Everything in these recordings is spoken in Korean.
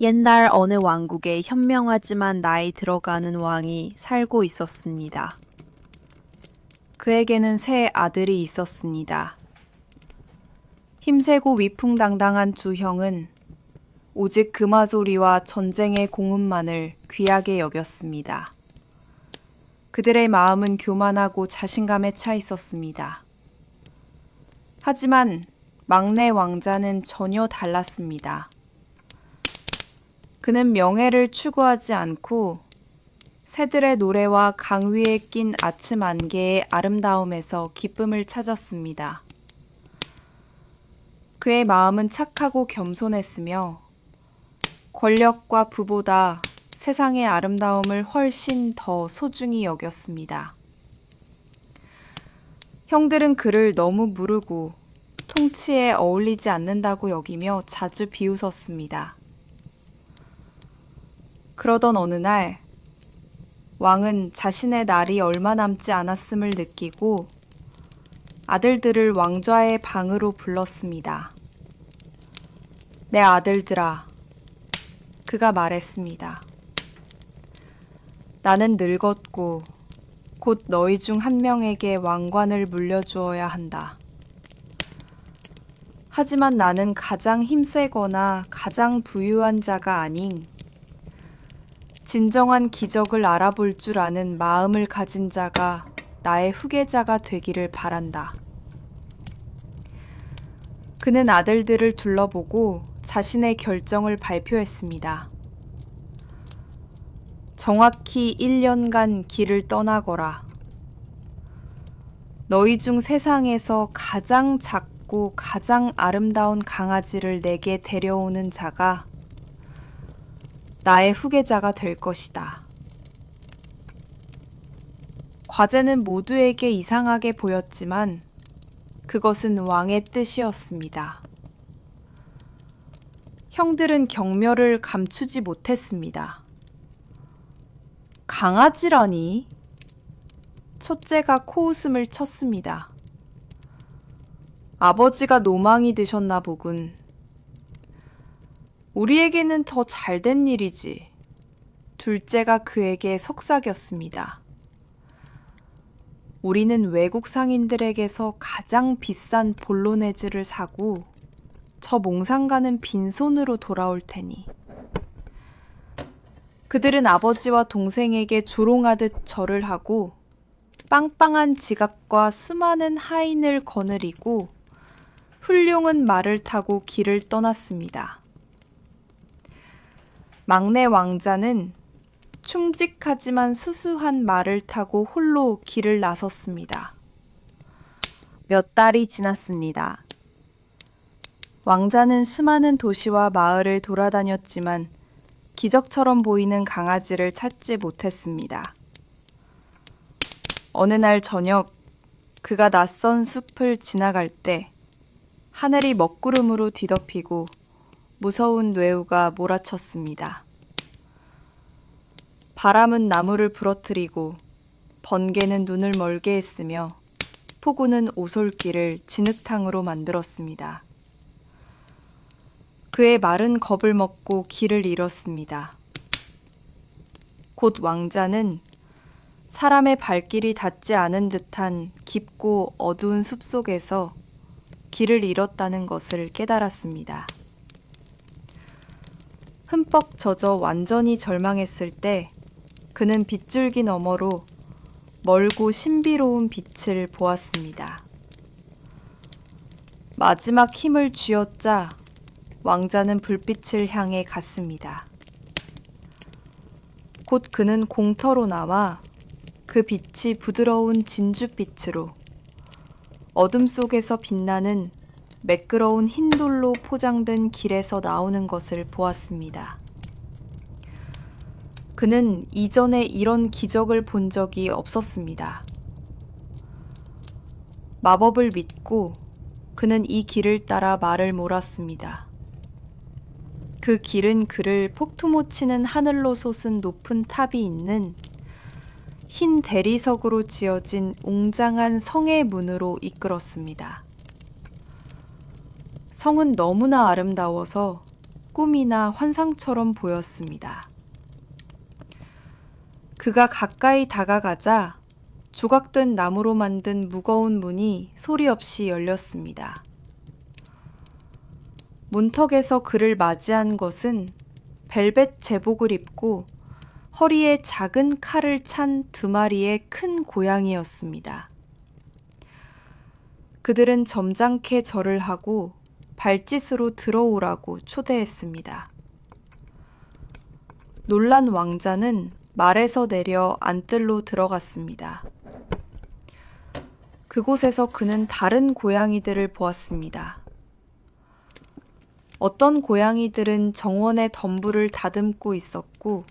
옛날 어느 왕국에 현명하지만 나이 들어가는 왕이 살고 있었습니다. 그에게는 세 아들이 있었습니다. 힘세고 위풍당당한 두 형은 오직 금화소리와 전쟁의 공훈만을 귀하게 여겼습니다. 그들의 마음은 교만하고 자신감에 차 있었습니다. 하지만 막내 왕자는 전혀 달랐습니다. 그는 명예를 추구하지 않고 새들의 노래와 강 위에 낀 아침 안개의 아름다움에서 기쁨을 찾았습니다. 그의 마음은 착하고 겸손했으며 권력과 부보다 세상의 아름다움을 훨씬 더 소중히 여겼습니다. 형들은 그를 너무 무르고 통치에 어울리지 않는다고 여기며 자주 비웃었습니다. 그러던 어느 날 왕은 자신의 날이 얼마 남지 않았음을 느끼고 아들들을 왕좌의 방으로 불렀습니다. 내 아들들아, 그가 말했습니다. 나는 늙었고 곧 너희 중 한 명에게 왕관을 물려주어야 한다. 하지만 나는 가장 힘세거나 가장 부유한 자가 아닌 진정한 기적을 알아볼 줄 아는 마음을 가진 자가 나의 후계자가 되기를 바란다. 그는 아들들을 둘러보고 자신의 결정을 발표했습니다. 정확히 1년간 길을 떠나거라. 너희 중 세상에서 가장 작고 가장 아름다운 강아지를 내게 데려오는 자가 나의 후계자가 될 것이다. 과제는 모두에게 이상하게 보였지만 그것은 왕의 뜻이었습니다. 형들은 경멸을 감추지 못했습니다. 강아지라니? 첫째가 코웃음을 쳤습니다. 아버지가 노망이 드셨나 보군. 우리에게는 더 잘된 일이지. 둘째가 그에게 속삭였습니다. 우리는 외국 상인들에게서 가장 비싼 볼로네즈를 사고 저 몽상가는 빈손으로 돌아올 테니. 그들은 아버지와 동생에게 조롱하듯 절을 하고 빵빵한 지갑과 수많은 하인을 거느리고 훌륭한 말을 타고 길을 떠났습니다. 막내 왕자는 충직하지만 수수한 말을 타고 홀로 길을 나섰습니다. 몇 달이 지났습니다. 왕자는 수많은 도시와 마을을 돌아다녔지만 기적처럼 보이는 강아지를 찾지 못했습니다. 어느 날 저녁 그가 낯선 숲을 지나갈 때 하늘이 먹구름으로 뒤덮이고 무서운 뇌우가 몰아쳤습니다. 바람은 나무를 부러뜨리고 번개는 눈을 멀게 했으며 폭우는 오솔길을 진흙탕으로 만들었습니다. 그의 말은 겁을 먹고 길을 잃었습니다. 곧 왕자는 사람의 발길이 닿지 않은 듯한 깊고 어두운 숲속에서 길을 잃었다는 것을 깨달았습니다. 흠뻑 젖어 완전히 절망했을 때 그는 빗줄기 너머로 멀고 신비로운 빛을 보았습니다. 마지막 힘을 쥐어짜 왕자는 불빛을 향해 갔습니다. 곧 그는 공터로 나와 그 빛이 부드러운 진주빛으로 어둠 속에서 빛나는 매끄러운 흰 돌로 포장된 길에서 나오는 것을 보았습니다. 그는 이전에 이런 기적을 본 적이 없었습니다. 마법을 믿고 그는 이 길을 따라 말을 몰았습니다. 그 길은 그를 폭투못 치는 하늘로 솟은 높은 탑이 있는 흰 대리석으로 지어진 웅장한 성의 문으로 이끌었습니다. 성은 너무나 아름다워서 꿈이나 환상처럼 보였습니다. 그가 가까이 다가가자 조각된 나무로 만든 무거운 문이 소리 없이 열렸습니다. 문턱에서 그를 맞이한 것은 벨벳 제복을 입고 허리에 작은 칼을 찬 2마리의 큰 고양이였습니다. 그들은 점잖게 절을 하고 발짓으로 들어오라고 초대했습니다. 놀란 왕자는 말에서 내려 안뜰로 들어갔습니다. 그곳에서 그는 다른 고양이들을 보았습니다. 어떤 고양이들은 정원의 덤불을 다듬고 있었고,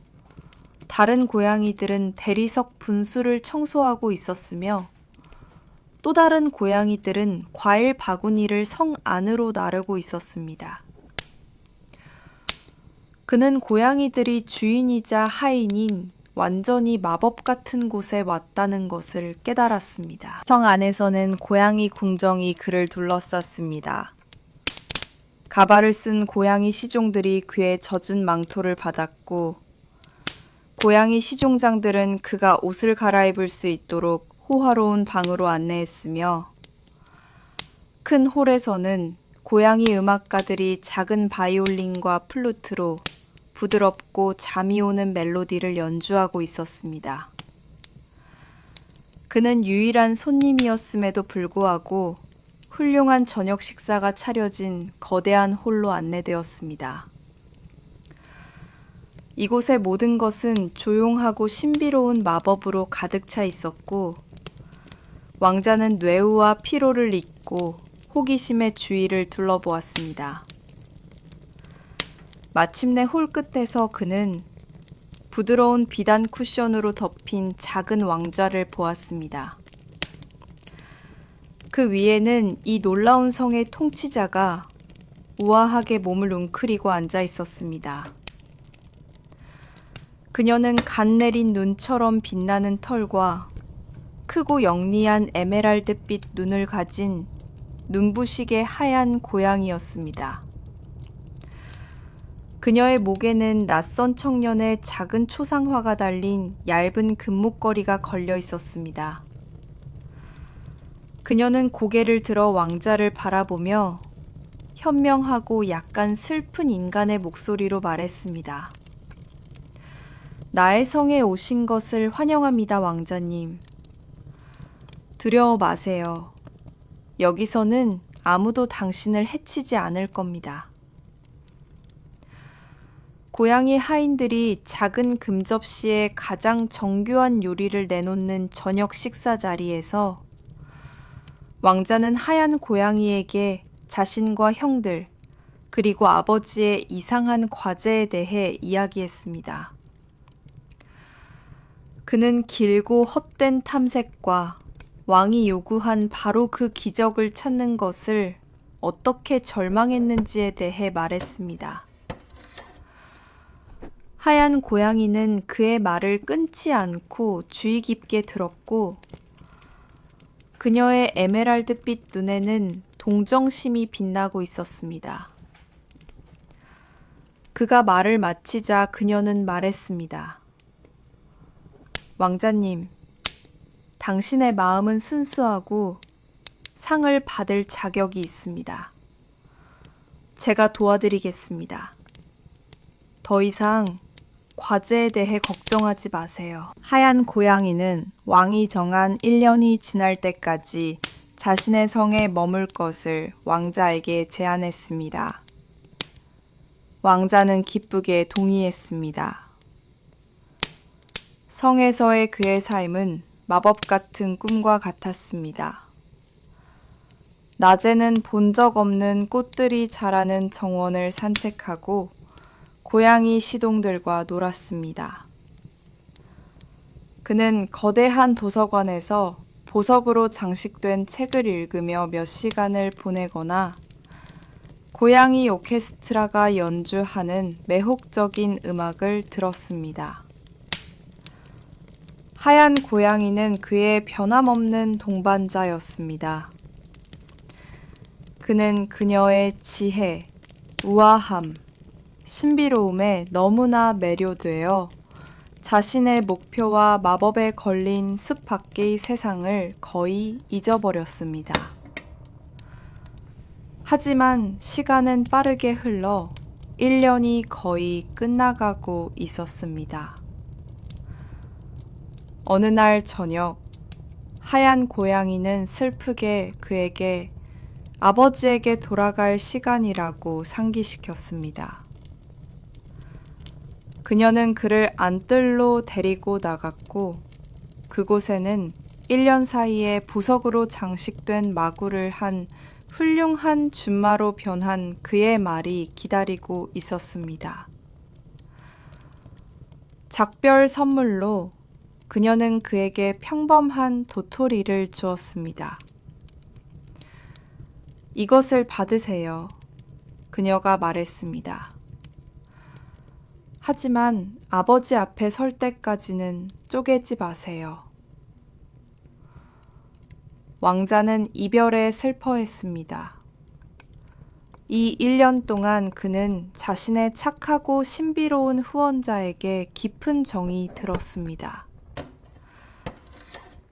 다른 고양이들은 대리석 분수를 청소하고 있었으며, 또 다른 고양이들은 과일 바구니를 성 안으로 나르고 있었습니다. 그는 고양이들이 주인이자 하인인 완전히 마법 같은 곳에 왔다는 것을 깨달았습니다. 성 안에서는 고양이 궁정이 그를 둘러쌌습니다. 가발을 쓴 고양이 시종들이 그의 젖은 망토를 받았고, 고양이 시종장들은 그가 옷을 갈아입을 수 있도록 호화로운 방으로 안내했으며, 큰 홀에서는 고양이 음악가들이 작은 바이올린과 플루트로 부드럽고 잠이 오는 멜로디를 연주하고 있었습니다. 그는 유일한 손님이었음에도 불구하고 훌륭한 저녁 식사가 차려진 거대한 홀로 안내되었습니다. 이곳의 모든 것은 조용하고 신비로운 마법으로 가득 차 있었고, 왕자는 뇌우와 피로를 잊고 호기심의 주위를 둘러보았습니다. 마침내 홀 끝에서 그는 부드러운 비단 쿠션으로 덮인 작은 왕좌를 보았습니다. 그 위에는 이 놀라운 성의 통치자가 우아하게 몸을 웅크리고 앉아 있었습니다. 그녀는 간 내린 눈처럼 빛나는 털과 크고 영리한 에메랄드빛 눈을 가진 눈부시게 하얀 고양이였습니다. 그녀의 목에는 낯선 청년의 작은 초상화가 달린 얇은 금목걸이가 걸려 있었습니다. 그녀는 고개를 들어 왕자를 바라보며 현명하고 약간 슬픈 인간의 목소리로 말했습니다. 나의 성에 오신 것을 환영합니다, 왕자님. 두려워 마세요. 여기서는 아무도 당신을 해치지 않을 겁니다. 고양이 하인들이 작은 금접시에 가장 정교한 요리를 내놓는 저녁 식사 자리에서 왕자는 하얀 고양이에게 자신과 형들, 그리고 아버지의 이상한 과제에 대해 이야기했습니다. 그는 길고 헛된 탐색과 왕이 요구한 바로 그 기적을 찾는 것을 어떻게 절망했는지에 대해 말했습니다. 하얀 고양이는 그의 말을 끊지 않고 주의 깊게 들었고, 그녀의 에메랄드빛 눈에는 동정심이 빛나고 있었습니다. 그가 말을 마치자 그녀는 말했습니다. 왕자님, 당신의 마음은 순수하고 상을 받을 자격이 있습니다. 제가 도와드리겠습니다. 더 이상 과제에 대해 걱정하지 마세요. 하얀 고양이는 왕이 정한 1년이 지날 때까지 자신의 성에 머물 것을 왕자에게 제안했습니다. 왕자는 기쁘게 동의했습니다. 성에서의 그의 삶은 마법 같은 꿈과 같았습니다. 낮에는 본 적 없는 꽃들이 자라는 정원을 산책하고 고양이 시동들과 놀았습니다. 그는 거대한 도서관에서 보석으로 장식된 책을 읽으며 몇 시간을 보내거나 고양이 오케스트라가 연주하는 매혹적인 음악을 들었습니다. 하얀 고양이는 그의 변함없는 동반자였습니다. 그는 그녀의 지혜, 우아함, 신비로움에 너무나 매료되어 자신의 목표와 마법에 걸린 숲 밖의 세상을 거의 잊어버렸습니다. 하지만 시간은 빠르게 흘러 1년이 거의 끝나가고 있었습니다. 어느 날 저녁, 하얀 고양이는 슬프게 그에게 아버지에게 돌아갈 시간이라고 상기시켰습니다. 그녀는 그를 안뜰로 데리고 나갔고 그곳에는 1년 사이에 보석으로 장식된 마구를 한 훌륭한 줌마로 변한 그의 말이 기다리고 있었습니다. 작별 선물로 그녀는 그에게 평범한 도토리를 주었습니다. 이것을 받으세요. 그녀가 말했습니다. 하지만 아버지 앞에 설 때까지는 쪼개지 마세요. 왕자는 이별에 슬퍼했습니다. 이 1년 동안 그는 자신의 착하고 신비로운 후원자에게 깊은 정이 들었습니다.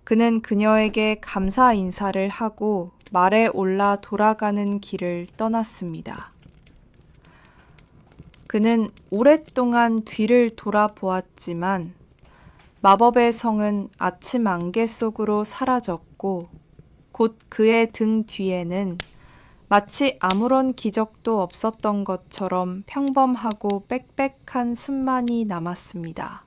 그는 그녀에게 감사 인사를 하고 말에 올라 돌아가는 길을 떠났습니다. 그는 오랫동안 뒤를 돌아보았지만 마법의 성은 아침 안개 속으로 사라졌고 곧 그의 등 뒤에는 마치 아무런 기적도 없었던 것처럼 평범하고 빽빽한 숲만이 남았습니다.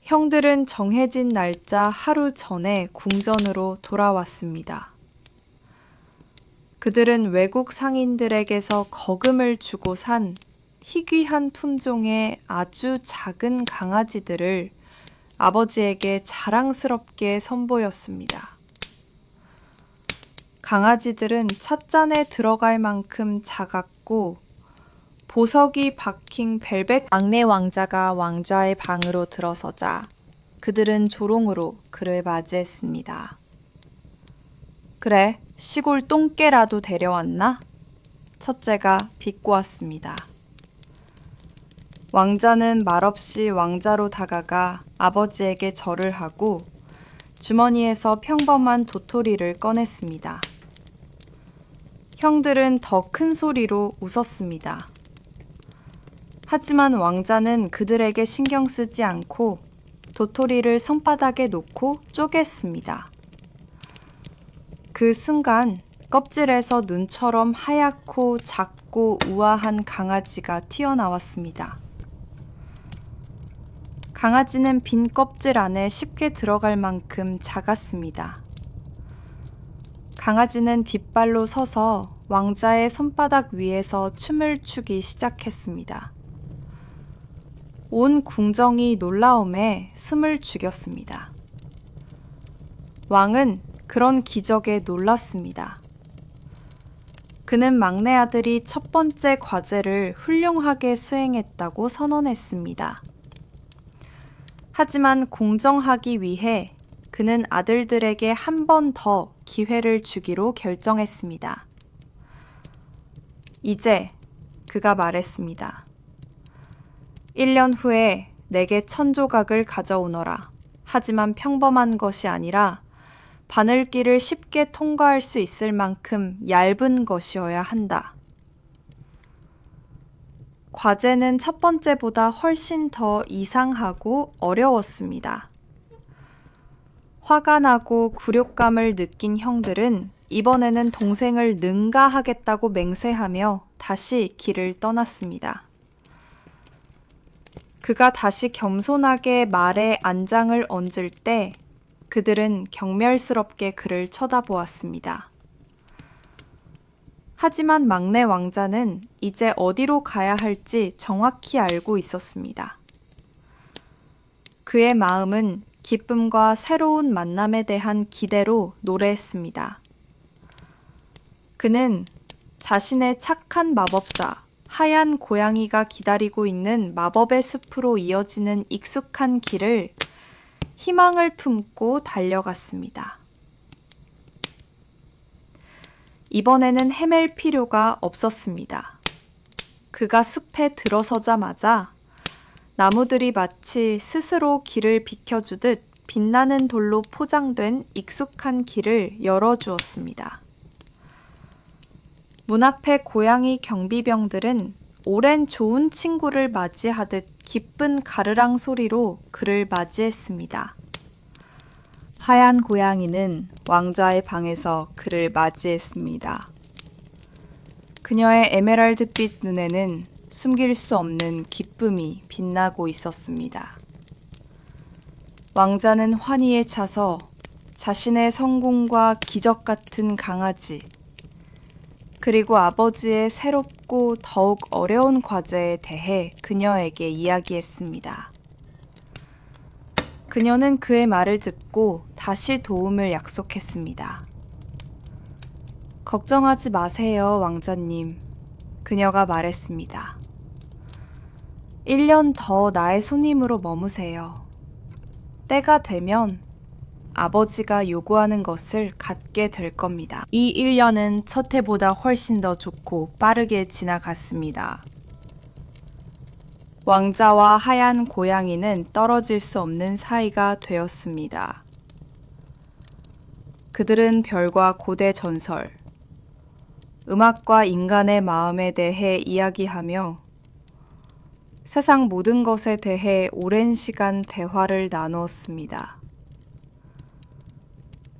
형들은 정해진 날짜 하루 전에 궁전으로 돌아왔습니다. 그들은 외국 상인들에게서 거금을 주고 산 희귀한 품종의 아주 작은 강아지들을 아버지에게 자랑스럽게 선보였습니다. 강아지들은 찻잔에 들어갈 만큼 작았고 보석이 박힌 벨벳 막내 왕자가 왕자의 방으로 들어서자 그들은 조롱으로 그를 맞이했습니다. 그래, 시골 똥개라도 데려왔나? 첫째가 비꼬았습니다. 왕자는 말없이 왕자로 다가가 아버지에게 절을 하고 주머니에서 평범한 도토리를 꺼냈습니다. 형들은 더 큰 소리로 웃었습니다. 하지만 왕자는 그들에게 신경 쓰지 않고 도토리를 손바닥에 놓고 쪼갰습니다. 그 순간 껍질에서 눈처럼 하얗고 작고 우아한 강아지가 튀어나왔습니다. 강아지는 빈 껍질 안에 쉽게 들어갈 만큼 작았습니다. 강아지는 뒷발로 서서 왕자의 손바닥 위에서 춤을 추기 시작했습니다. 온 궁정이 놀라움에 숨을 죽였습니다. 왕은 그런 기적에 놀랐습니다. 그는 막내 아들이 첫 번째 과제를 훌륭하게 수행했다고 선언했습니다. 하지만 공정하기 위해 그는 아들들에게 한 번 더 기회를 주기로 결정했습니다. 이제 그가 말했습니다. 1년 후에 내게 1000조각을 가져오너라. 하지만 평범한 것이 아니라 바늘길을 쉽게 통과할 수 있을 만큼 얇은 것이어야 한다. 과제는 첫 번째보다 훨씬 더 이상하고 어려웠습니다. 화가 나고 굴욕감을 느낀 형들은 이번에는 동생을 능가하겠다고 맹세하며 다시 길을 떠났습니다. 그가 다시 겸손하게 말에 안장을 얹을 때 그들은 경멸스럽게 그를 쳐다보았습니다. 하지만 막내 왕자는 이제 어디로 가야 할지 정확히 알고 있었습니다. 그의 마음은 기쁨과 새로운 만남에 대한 기대로 노래했습니다. 그는 자신의 착한 마법사, 하얀 고양이가 기다리고 있는 마법의 숲으로 이어지는 익숙한 길을 희망을 품고 달려갔습니다. 이번에는 헤맬 필요가 없었습니다. 그가 숲에 들어서자마자 나무들이 마치 스스로 길을 비켜주듯 빛나는 돌로 포장된 익숙한 길을 열어주었습니다. 문 앞에 고양이 경비병들은 오랜 좋은 친구를 맞이하듯 기쁜 가르랑 소리로 그를 맞이했습니다. 하얀 고양이는 왕자의 방에서 그를 맞이했습니다. 그녀의 에메랄드빛 눈에는 숨길 수 없는 기쁨이 빛나고 있었습니다. 왕자는 환희에 차서 자신의 성공과 기적 같은 강아지, 그리고 아버지의 새롭고 더욱 어려운 과제에 대해 그녀에게 이야기했습니다. 그녀는 그의 말을 듣고 다시 도움을 약속했습니다. 걱정하지 마세요, 왕자님. 그녀가 말했습니다. 1년 더 나의 손님으로 머무세요. 때가 되면 아버지가 요구하는 것을 갖게 될 겁니다. 이 1년은 첫 해보다 훨씬 더 좋고 빠르게 지나갔습니다. 왕자와 하얀 고양이는 떨어질 수 없는 사이가 되었습니다. 그들은 별과 고대 전설, 음악과 인간의 마음에 대해 이야기하며 세상 모든 것에 대해 오랜 시간 대화를 나누었습니다.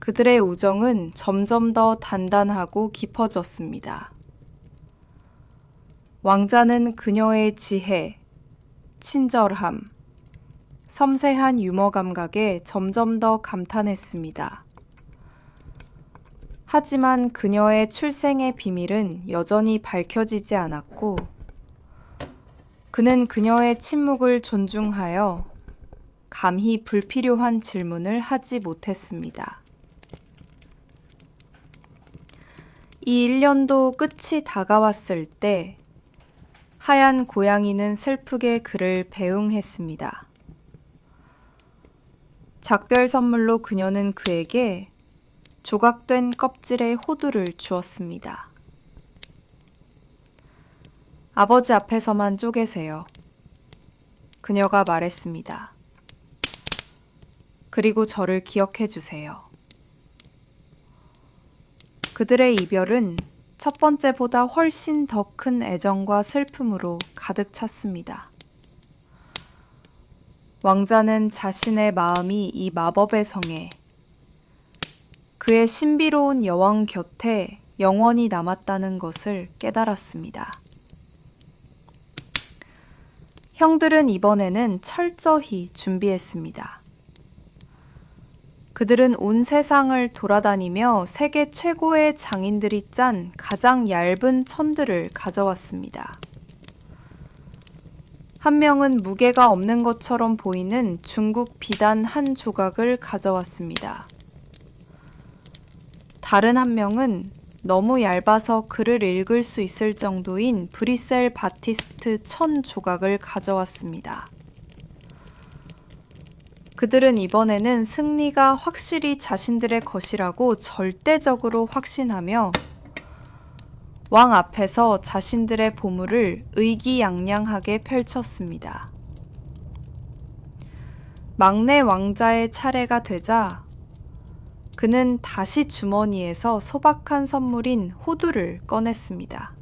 그들의 우정은 점점 더 단단하고 깊어졌습니다. 왕자는 그녀의 지혜, 친절함, 섬세한 유머 감각에 점점 더 감탄했습니다. 하지만 그녀의 출생의 비밀은 여전히 밝혀지지 않았고, 그는 그녀의 침묵을 존중하여 감히 불필요한 질문을 하지 못했습니다. 이 1년도 끝이 다가왔을 때 하얀 고양이는 슬프게 그를 배웅했습니다. 작별 선물로 그녀는 그에게 조각된 껍질의 호두를 주었습니다. 아버지 앞에서만 쪼개세요. 그녀가 말했습니다. 그리고 저를 기억해 주세요. 그들의 이별은 첫 번째보다 훨씬 더 큰 애정과 슬픔으로 가득 찼습니다. 왕자는 자신의 마음이 이 마법의 성에, 그의 신비로운 여왕 곁에 영원히 남았다는 것을 깨달았습니다. 형들은 이번에는 철저히 준비했습니다. 그들은 온 세상을 돌아다니며 세계 최고의 장인들이 짠 가장 얇은 천들을 가져왔습니다. 한 명은 무게가 없는 것처럼 보이는 중국 비단 한 조각을 가져왔습니다. 다른 한 명은 너무 얇아서 글을 읽을 수 있을 정도인 브리셀 바티스트 1000 조각을 가져왔습니다. 그들은 이번에는 승리가 확실히 자신들의 것이라고 절대적으로 확신하며 왕 앞에서 자신들의 보물을 의기양양하게 펼쳤습니다. 막내 왕자의 차례가 되자 그는 다시 주머니에서 소박한 선물인 호두를 꺼냈습니다.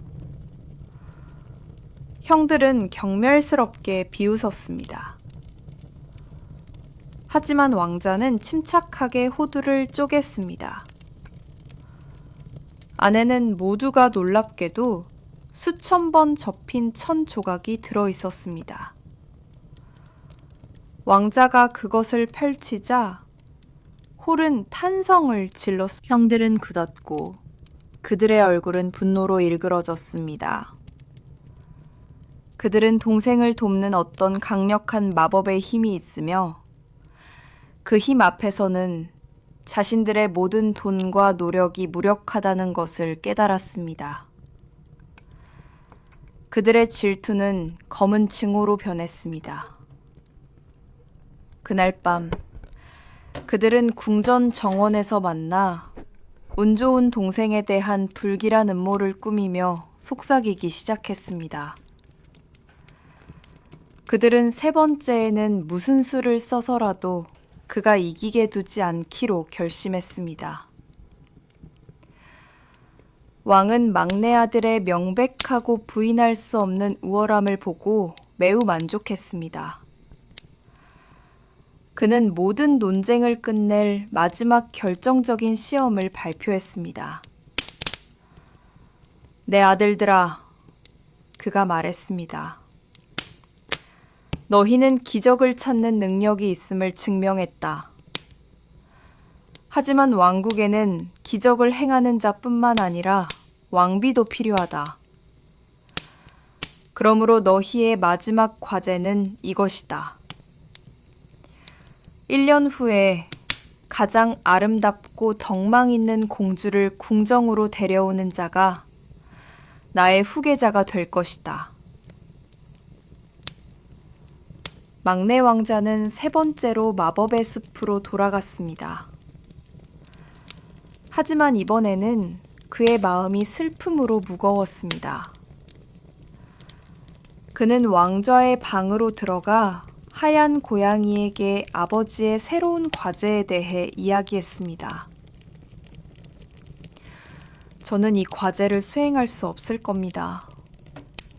형들은 경멸스럽게 비웃었습니다. 하지만 왕자는 침착하게 호두를 쪼갰습니다. 안에는 모두가 놀랍게도 수천 번 접힌 1000 조각이 들어있었습니다. 왕자가 그것을 펼치자 홀은 탄성을 질렀습니다. 형들은 굳었고 그들의 얼굴은 분노로 일그러졌습니다. 그들은 동생을 돕는 어떤 강력한 마법의 힘이 있으며 그 힘 앞에서는 자신들의 모든 돈과 노력이 무력하다는 것을 깨달았습니다. 그들의 질투는 검은 증오로 변했습니다. 그날 밤 그들은 궁전 정원에서 만나 운 좋은 동생에 대한 불길한 음모를 꾸미며 속삭이기 시작했습니다. 그들은 세 번째에는 무슨 수를 써서라도 그가 이기게 두지 않기로 결심했습니다. 왕은 막내 아들의 명백하고 부인할 수 없는 우월함을 보고 매우 만족했습니다. 그는 모든 논쟁을 끝낼 마지막 결정적인 시험을 발표했습니다. 내 아들들아, 그가 말했습니다. 너희는 기적을 찾는 능력이 있음을 증명했다. 하지만 왕국에는 기적을 행하는 자뿐만 아니라 왕비도 필요하다. 그러므로 너희의 마지막 과제는 이것이다. 1년 후에 가장 아름답고 덕망 있는 공주를 궁정으로 데려오는 자가 나의 후계자가 될 것이다. 막내 왕자는 세 번째로 마법의 숲으로 돌아갔습니다. 하지만 이번에는 그의 마음이 슬픔으로 무거웠습니다. 그는 왕좌의 방으로 들어가 하얀 고양이에게 아버지의 새로운 과제에 대해 이야기했습니다. 저는 이 과제를 수행할 수 없을 겁니다.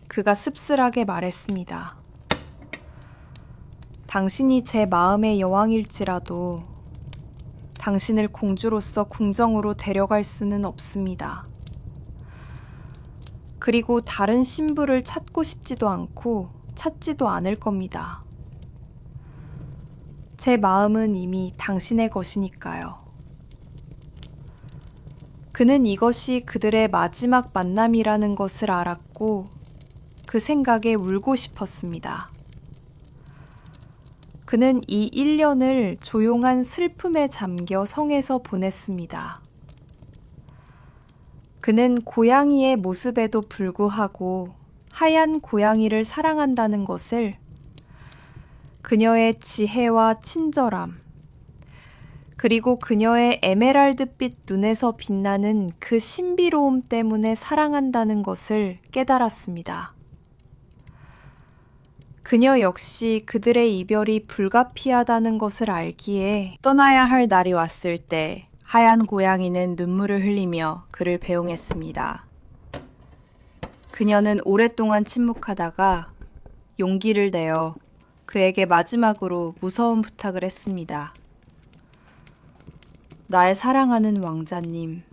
그가 씁쓸하게 말했습니다. 당신이 제 마음의 여왕일지라도 당신을 공주로서 궁정으로 데려갈 수는 없습니다. 그리고 다른 신부를 찾고 싶지도 않고 찾지도 않을 겁니다. 제 마음은 이미 당신의 것이니까요. 그는 이것이 그들의 마지막 만남이라는 것을 알았고 그 생각에 울고 싶었습니다. 그는 이 1년을 조용한 슬픔에 잠겨 성에서 보냈습니다. 그는 고양이의 모습에도 불구하고 하얀 고양이를 사랑한다는 것을 그녀의 지혜와 친절함, 그리고 그녀의 에메랄드빛 눈에서 빛나는 그 신비로움 때문에 사랑한다는 것을 깨달았습니다. 그녀 역시 그들의 이별이 불가피하다는 것을 알기에 떠나야 할 날이 왔을 때 하얀 고양이는 눈물을 흘리며 그를 배웅했습니다. 그녀는 오랫동안 침묵하다가 용기를 내어 그에게 마지막으로 무서운 부탁을 했습니다. 날 사랑하는 왕자님.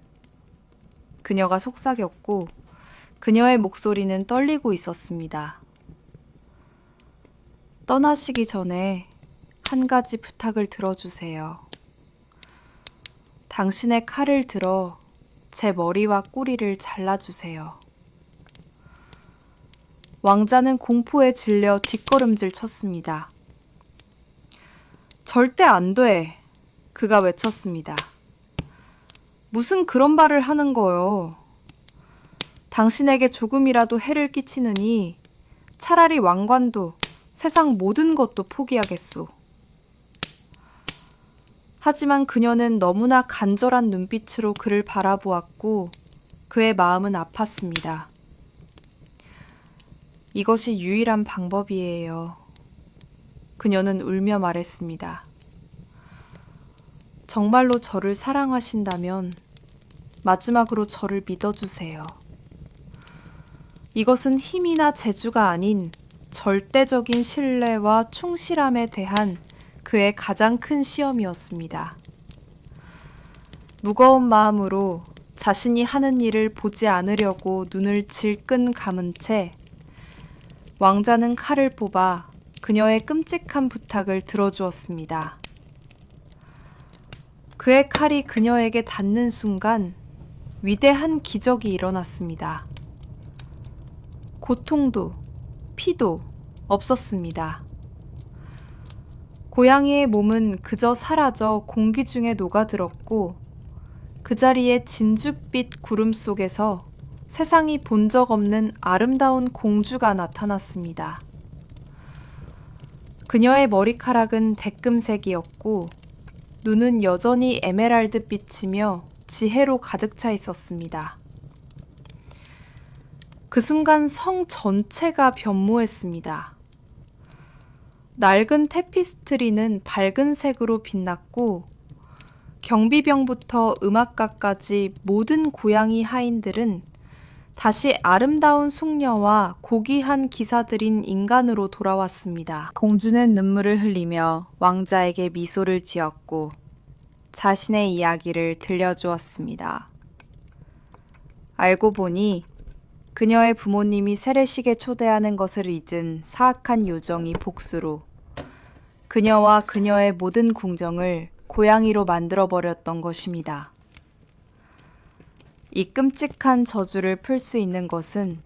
그녀가 속삭였고 그녀의 목소리는 떨리고 있었습니다. 떠나시기 전에 한 가지 부탁을 들어주세요. 당신의 칼을 들어 제 머리와 꼬리를 잘라주세요. 왕자는 공포에 질려 뒷걸음질 쳤습니다. 절대 안 돼! 그가 외쳤습니다. 무슨 그런 말을 하는 거요? 당신에게 조금이라도 해를 끼치느니 차라리 왕관도 세상 모든 것도 포기하겠소. 하지만 그녀는 너무나 간절한 눈빛으로 그를 바라보았고 그의 마음은 아팠습니다. 이것이 유일한 방법이에요. 그녀는 울며 말했습니다. 정말로 저를 사랑하신다면 마지막으로 저를 믿어주세요. 이것은 힘이나 재주가 아닌 절대적인 신뢰와 충실함에 대한 그의 가장 큰 시험이었습니다. 무거운 마음으로 자신이 하는 일을 보지 않으려고 눈을 질끈 감은 채 왕자는 칼을 뽑아 그녀의 끔찍한 부탁을 들어주었습니다. 그의 칼이 그녀에게 닿는 순간 위대한 기적이 일어났습니다. 고통도 피도 없었습니다. 고양이의 몸은 그저 사라져 공기 중에 녹아들었고 그 자리에 진죽빛 구름 속에서 세상이 본 적 없는 아름다운 공주가 나타났습니다. 그녀의 머리카락은 대금색이었고 눈은 여전히 에메랄드빛이며 지혜로 가득 차 있었습니다. 그 순간 성 전체가 변모했습니다. 낡은 테피스트리는 밝은 색으로 빛났고 경비병부터 음악가까지 모든 고양이 하인들은 다시 아름다운 숙녀와 고귀한 기사들인 인간으로 돌아왔습니다. 공주는 눈물을 흘리며 왕자에게 미소를 지었고 자신의 이야기를 들려주었습니다. 알고 보니 그녀의 부모님이 세례식에 초대하는 것을 잊은 사악한 요정이 복수로 그녀와 그녀의 모든 궁정을 고양이로 만들어버렸던 것입니다. 이 끔찍한 저주를 풀 수 있는 것은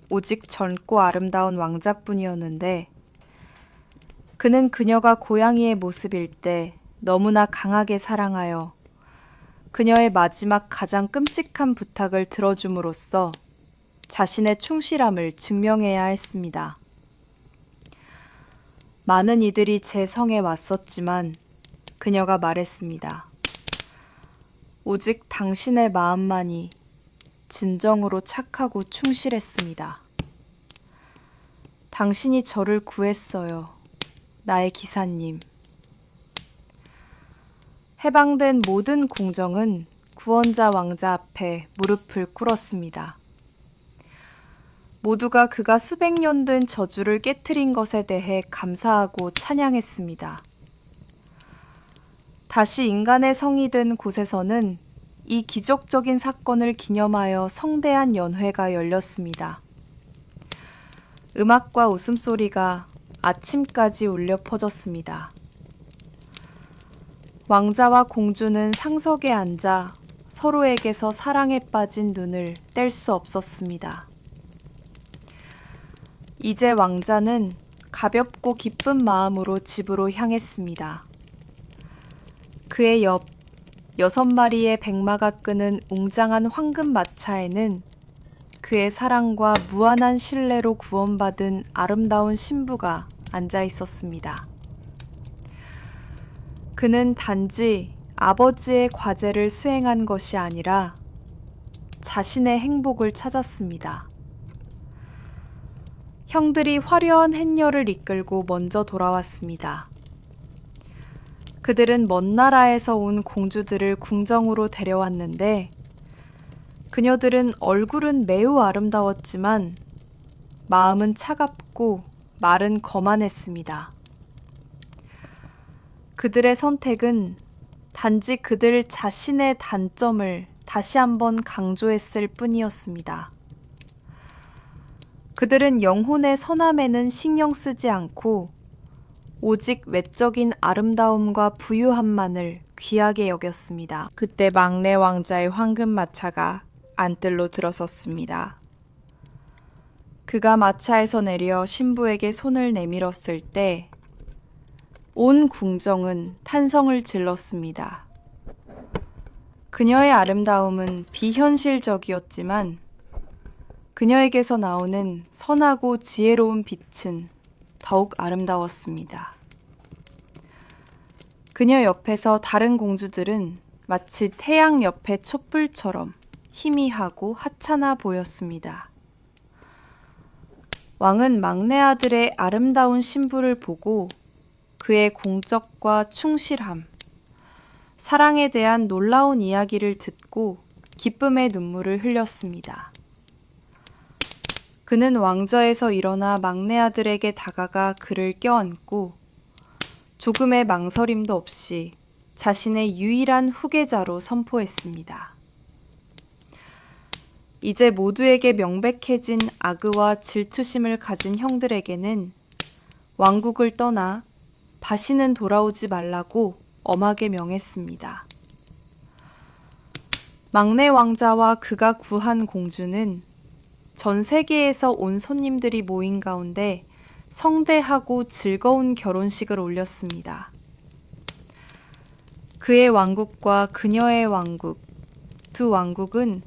오직 젊고 아름다운 왕자뿐이었는데 그는 그녀가 고양이의 모습일 때 너무나 강하게 사랑하여 그녀의 마지막 가장 끔찍한 부탁을 들어줌으로써 자신의 충실함을 증명해야 했습니다. 많은 이들이 제 성에 왔었지만 그녀가 말했습니다. 오직 당신의 마음만이 진정으로 착하고 충실했습니다. 당신이 저를 구했어요. 나의 기사님. 해방된 모든 궁정은 구원자 왕자 앞에 무릎을 꿇었습니다. 모두가 그가 수백 년 된 저주를 깨트린 것에 대해 감사하고 찬양했습니다. 다시 인간의 성이 된 곳에서는 이 기적적인 사건을 기념하여 성대한 연회가 열렸습니다. 음악과 웃음소리가 아침까지 울려 퍼졌습니다. 왕자와 공주는 상석에 앉아 서로에게서 사랑에 빠진 눈을 뗄 수 없었습니다. 이제 왕자는 가볍고 기쁜 마음으로 집으로 향했습니다. 그의 옆 6마리의 백마가 끄는 웅장한 황금 마차에는 그의 사랑과 무한한 신뢰로 구원받은 아름다운 신부가 앉아 있었습니다. 그는 단지 아버지의 과제를 수행한 것이 아니라 자신의 행복을 찾았습니다. 형들이 화려한 행렬을 이끌고 먼저 돌아왔습니다. 그들은 먼 나라에서 온 공주들을 궁정으로 데려왔는데 그녀들은 얼굴은 매우 아름다웠지만 마음은 차갑고 말은 거만했습니다. 그들의 선택은 단지 그들 자신의 단점을 다시 한번 강조했을 뿐이었습니다. 그들은 영혼의 선함에는 신경 쓰지 않고 오직 외적인 아름다움과 부유함만을 귀하게 여겼습니다. 그때 막내 왕자의 황금 마차가 안뜰로 들어섰습니다. 그가 마차에서 내려 신부에게 손을 내밀었을 때 온 궁정은 탄성을 질렀습니다. 그녀의 아름다움은 비현실적이었지만 그녀에게서 나오는 선하고 지혜로운 빛은 더욱 아름다웠습니다. 그녀 옆에서 다른 공주들은 마치 태양 옆의 촛불처럼 희미하고 하찮아 보였습니다. 왕은 막내 아들의 아름다운 신부를 보고 그의 공적과 충실함, 사랑에 대한 놀라운 이야기를 듣고 기쁨의 눈물을 흘렸습니다. 그는 왕좌에서 일어나 막내 아들에게 다가가 그를 껴안고 조금의 망설임도 없이 자신의 유일한 후계자로 선포했습니다. 이제 모두에게 명백해진 악의와 질투심을 가진 형들에게는 왕국을 떠나 다시는 돌아오지 말라고 엄하게 명했습니다. 막내 왕자와 그가 구한 공주는 전 세계에서 온 손님들이 모인 가운데 성대하고 즐거운 결혼식을 올렸습니다. 그의 왕국과 그녀의 왕국, 두 왕국은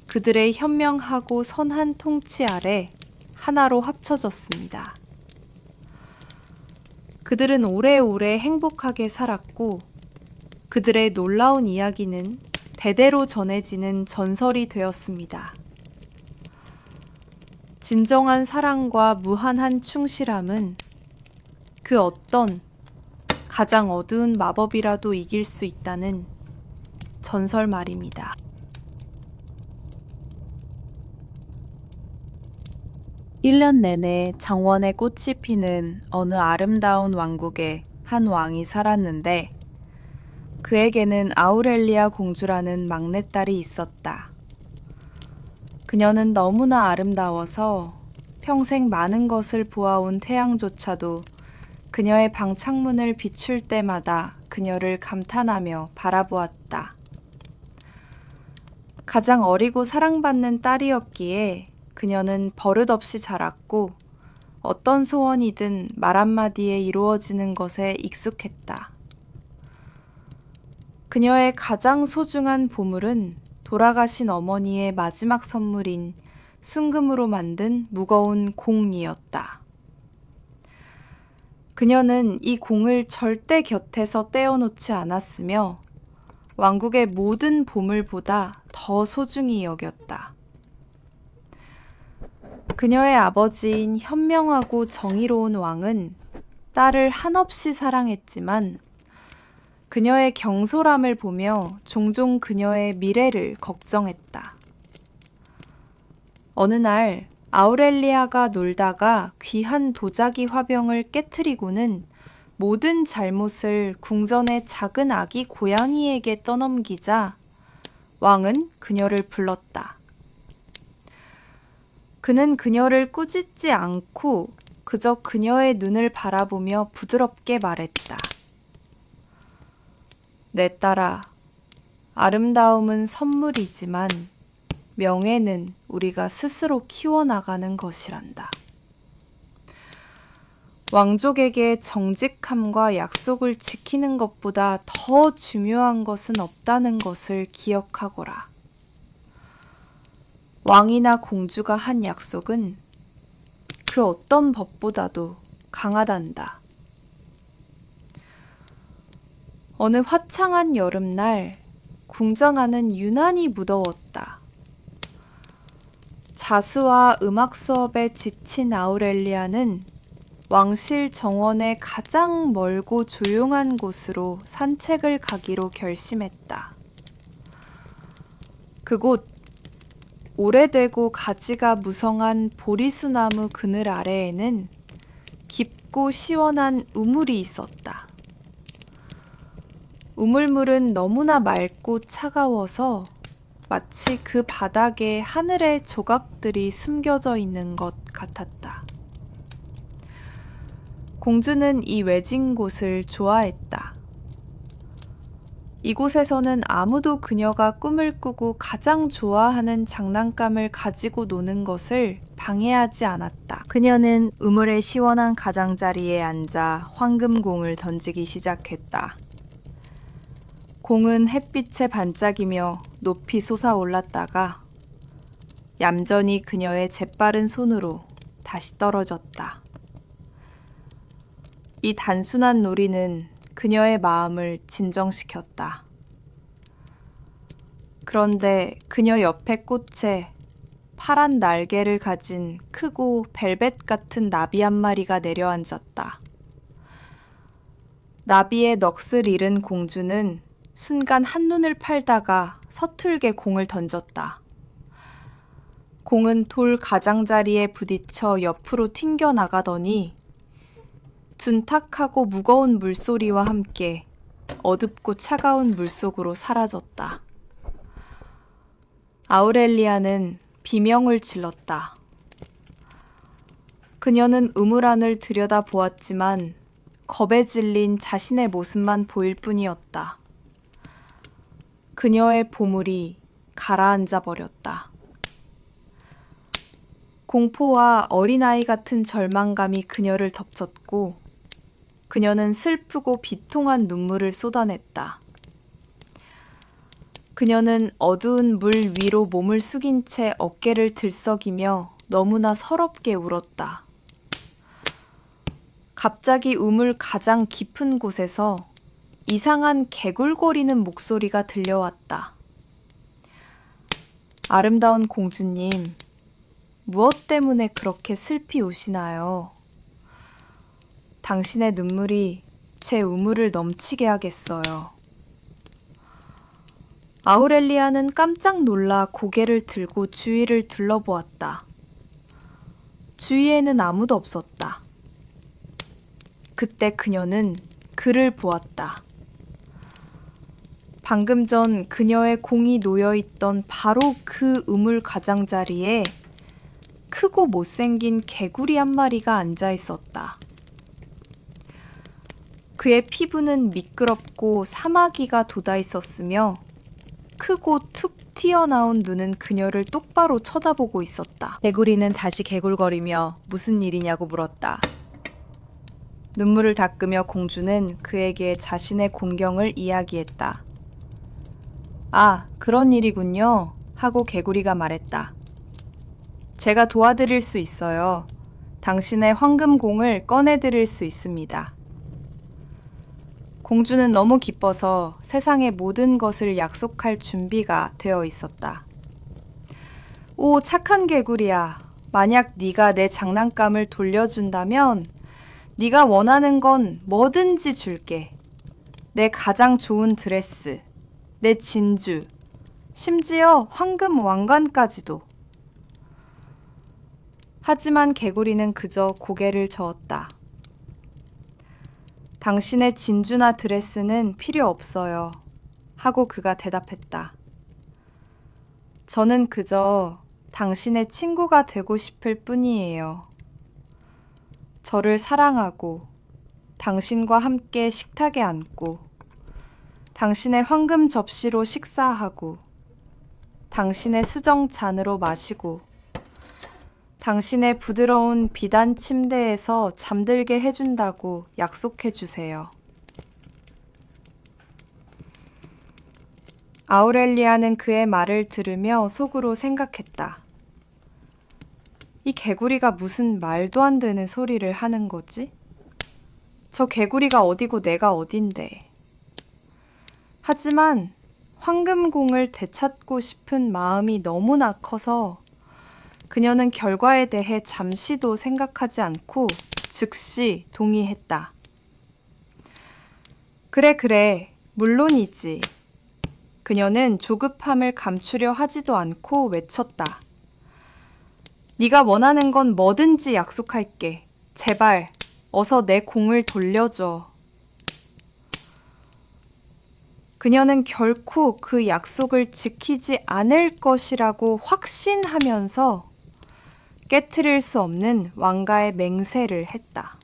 그들의 현명하고 선한 통치 아래 하나로 합쳐졌습니다. 그들은 오래오래 행복하게 살았고 그들의 놀라운 이야기는 대대로 전해지는 전설이 되었습니다. 진정한 사랑과 무한한 충실함은 그 어떤 가장 어두운 마법이라도 이길 수 있다는 전설 말입니다. 1년 내내 정원에 꽃이 피는 어느 아름다운 왕국에 한 왕이 살았는데 그에게는 아우렐리아 공주라는 막내딸이 있었다. 그녀는 너무나 아름다워서 평생 많은 것을 보아온 태양조차도 그녀의 방 창문을 비출 때마다 그녀를 감탄하며 바라보았다. 가장 어리고 사랑받는 딸이었기에 그녀는 버릇없이 자랐고 어떤 소원이든 말 한마디에 이루어지는 것에 익숙했다. 그녀의 가장 소중한 보물은 돌아가신 어머니의 마지막 선물인 순금으로 만든 무거운 공이었다. 그녀는 이 공을 절대 곁에서 떼어놓지 않았으며 왕국의 모든 보물보다 더 소중히 여겼다. 그녀의 아버지인 현명하고 정의로운 왕은 딸을 한없이 사랑했지만 그녀의 경솔함을 보며 종종 그녀의 미래를 걱정했다. 어느 날 아우렐리아가 놀다가 귀한 도자기 화병을 깨트리고는 모든 잘못을 궁전의 작은 아기 고양이에게 떠넘기자 왕은 그녀를 불렀다. 그는 그녀를 꾸짖지 않고 그저 그녀의 눈을 바라보며 부드럽게 말했다. 내 딸아, 아름다움은 선물이지만 명예는 우리가 스스로 키워나가는 것이란다. 왕족에게 정직함과 약속을 지키는 것보다 더 중요한 것은 없다는 것을 기억하거라. 왕이나 공주가 한 약속은 그 어떤 법보다도 강하단다. 어느 화창한 여름날 궁정 안은 유난히 무더웠다. 자수와 음악 수업에 지친 아우렐리아는 왕실 정원의 가장 멀고 조용한 곳으로 산책을 가기로 결심했다. 그곳 오래되고 가지가 무성한 보리수나무 그늘 아래에는 깊고 시원한 우물이 있었다. 우물물은 너무나 맑고 차가워서 마치 그 바닥에 하늘의 조각들이 숨겨져 있는 것 같았다. 공주는 이 외진 곳을 좋아했다. 이곳에서는 아무도 그녀가 꿈을 꾸고 가장 좋아하는 장난감을 가지고 노는 것을 방해하지 않았다. 그녀는 우물의 시원한 가장자리에 앉아 황금공을 던지기 시작했다. 공은 햇빛에 반짝이며 높이 솟아올랐다가 얌전히 그녀의 재빠른 손으로 다시 떨어졌다. 이 단순한 놀이는 그녀의 마음을 진정시켰다. 그런데 그녀 옆의 꽃에 파란 날개를 가진 크고 벨벳 같은 나비 한 마리가 내려앉았다. 나비의 넋을 잃은 공주는 순간 한눈을 팔다가 서툴게 공을 던졌다. 공은 돌 가장자리에 부딪혀 옆으로 튕겨 나가더니 둔탁하고 무거운 물소리와 함께 어둡고 차가운 물속으로 사라졌다. 아우렐리아는 비명을 질렀다. 그녀는 우물 안을 들여다보았지만 겁에 질린 자신의 모습만 보일 뿐이었다. 그녀의 보물이 가라앉아 버렸다. 공포와 어린아이 같은 절망감이 그녀를 덮쳤고 그녀는 슬프고 비통한 눈물을 쏟아냈다. 그녀는 어두운 물 위로 몸을 숙인 채 어깨를 들썩이며 너무나 서럽게 울었다. 갑자기 우물 가장 깊은 곳에서 이상한 개굴거리는 목소리가 들려왔다. 아름다운 공주님, 무엇 때문에 그렇게 슬피 우시나요? 당신의 눈물이 제 우물을 넘치게 하겠어요. 아우렐리아는 깜짝 놀라 고개를 들고 주위를 둘러보았다. 주위에는 아무도 없었다. 그때 그녀는 그를 보았다. 방금 전 그녀의 공이 놓여있던 바로 그 우물 가장자리에 크고 못생긴 개구리 한 마리가 앉아 있었다. 그의 피부는 미끄럽고 사마귀가 돋아 있었으며 크고 툭 튀어나온 눈은 그녀를 똑바로 쳐다보고 있었다. 개구리는 다시 개굴거리며 무슨 일이냐고 물었다. 눈물을 닦으며 공주는 그에게 자신의 곤경을 이야기했다. 아, 그런 일이군요. 하고 개구리가 말했다. 제가 도와드릴 수 있어요. 당신의 황금공을 꺼내드릴 수 있습니다. 공주는 너무 기뻐서 세상의 모든 것을 약속할 준비가 되어 있었다. 오, 착한 개구리야. 만약 네가 내 장난감을 돌려준다면 네가 원하는 건 뭐든지 줄게. 내 가장 좋은 드레스, 내 진주, 심지어 황금 왕관까지도. 하지만 개구리는 그저 고개를 저었다. 당신의 진주나 드레스는 필요 없어요. 하고 그가 대답했다. 저는 그저 당신의 친구가 되고 싶을 뿐이에요. 저를 사랑하고 당신과 함께 식탁에 앉고 당신의 황금 접시로 식사하고 당신의 수정 잔으로 마시고 당신의 부드러운 비단 침대에서 잠들게 해준다고 약속해 주세요. 아우렐리아는 그의 말을 들으며 속으로 생각했다. 이 개구리가 무슨 말도 안 되는 소리를 하는 거지? 저 개구리가 어디고 내가 어딘데. 하지만 황금공을 되찾고 싶은 마음이 너무나 커서 그녀는 결과에 대해 잠시도 생각하지 않고 즉시 동의했다. 그래, 물론이지. 그녀는 조급함을 감추려 하지도 않고 외쳤다. 네가 원하는 건 뭐든지 약속할게. 제발, 어서 내 공을 돌려줘. 그녀는 결코 그 약속을 지키지 않을 것이라고 확신하면서 깨트릴 수 없는 왕가의 맹세를 했다.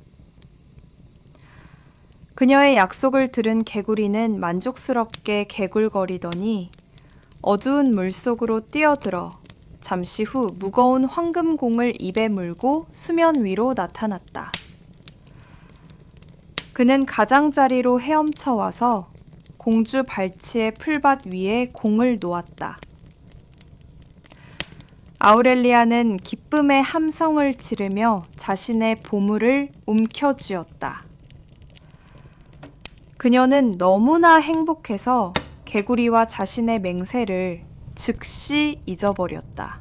그녀의 약속을 들은 개구리는 만족스럽게 개굴거리더니 어두운 물속으로 뛰어들어 잠시 후 무거운 황금공을 입에 물고 수면 위로 나타났다. 그는 가장자리로 헤엄쳐 와서 공주 발치의 풀밭 위에 공을 놓았다. 아우렐리아는 기쁨의 함성을 지르며 자신의 보물을 움켜쥐었다. 그녀는 너무나 행복해서 개구리와 자신의 맹세를 즉시 잊어버렸다.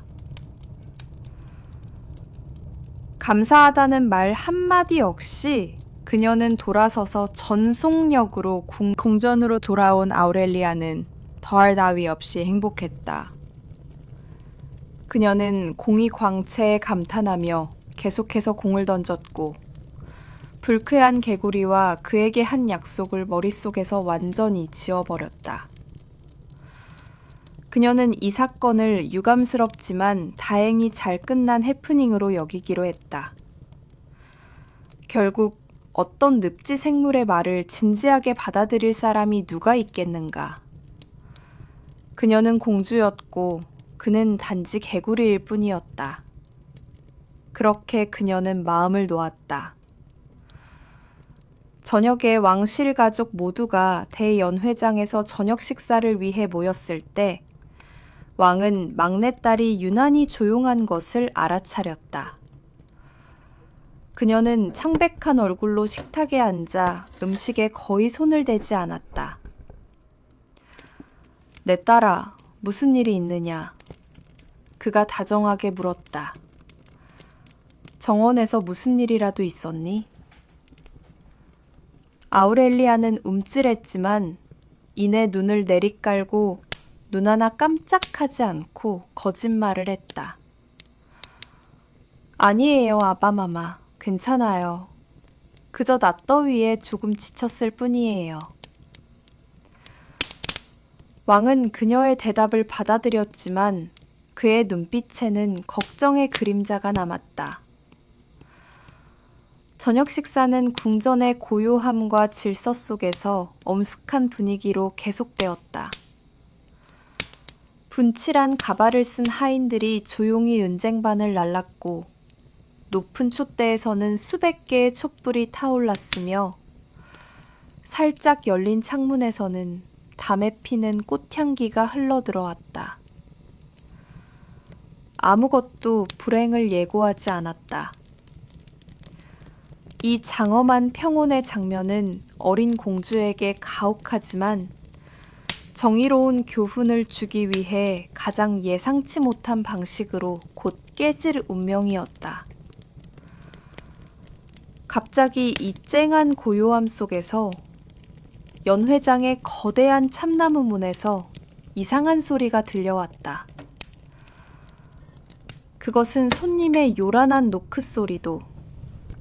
감사하다는 말 한마디 없이 그녀는 돌아서서 전속력으로 궁전으로 돌아온 아우렐리아는 더할 나위 없이 행복했다. 그녀는 공이 광채에 감탄하며 계속해서 공을 던졌고 불쾌한 개구리와 그에게 한 약속을 머릿속에서 완전히 지워버렸다. 그녀는 이 사건을 유감스럽지만 다행히 잘 끝난 해프닝으로 여기기로 했다. 결국 어떤 늪지 생물의 말을 진지하게 받아들일 사람이 누가 있겠는가. 그녀는 공주였고 그는 단지 개구리일 뿐이었다. 그렇게 그녀는 마음을 놓았다. 저녁에 왕실 가족 모두가 대연회장에서 저녁 식사를 위해 모였을 때 왕은 막내딸이 유난히 조용한 것을 알아차렸다. 그녀는 창백한 얼굴로 식탁에 앉아 음식에 거의 손을 대지 않았다. 내 딸아, 무슨 일이 있느냐? 그가 다정하게 물었다. 정원에서 무슨 일이라도 있었니? 아우렐리아는 움찔했지만 이내 눈을 내리깔고 눈 하나 깜짝하지 않고 거짓말을 했다. 아니에요, 아바마마. 괜찮아요. 그저 낯더위에 조금 지쳤을 뿐이에요. 왕은 그녀의 대답을 받아들였지만 그의 눈빛에는 걱정의 그림자가 남았다. 저녁 식사는 궁전의 고요함과 질서 속에서 엄숙한 분위기로 계속되었다. 분칠한 가발을 쓴 하인들이 조용히 은쟁반을 날랐고 높은 촛대에서는 수백 개의 촛불이 타올랐으며 살짝 열린 창문에서는 담에 피는 꽃향기가 흘러들어왔다. 아무것도 불행을 예고하지 않았다. 이 장엄한 평온의 장면은 어린 공주에게 가혹하지만 정의로운 교훈을 주기 위해 가장 예상치 못한 방식으로 곧 깨질 운명이었다. 갑자기 이 쨍한 고요함 속에서 연회장의 거대한 참나무 문에서 이상한 소리가 들려왔다. 그것은 손님의 요란한 노크 소리도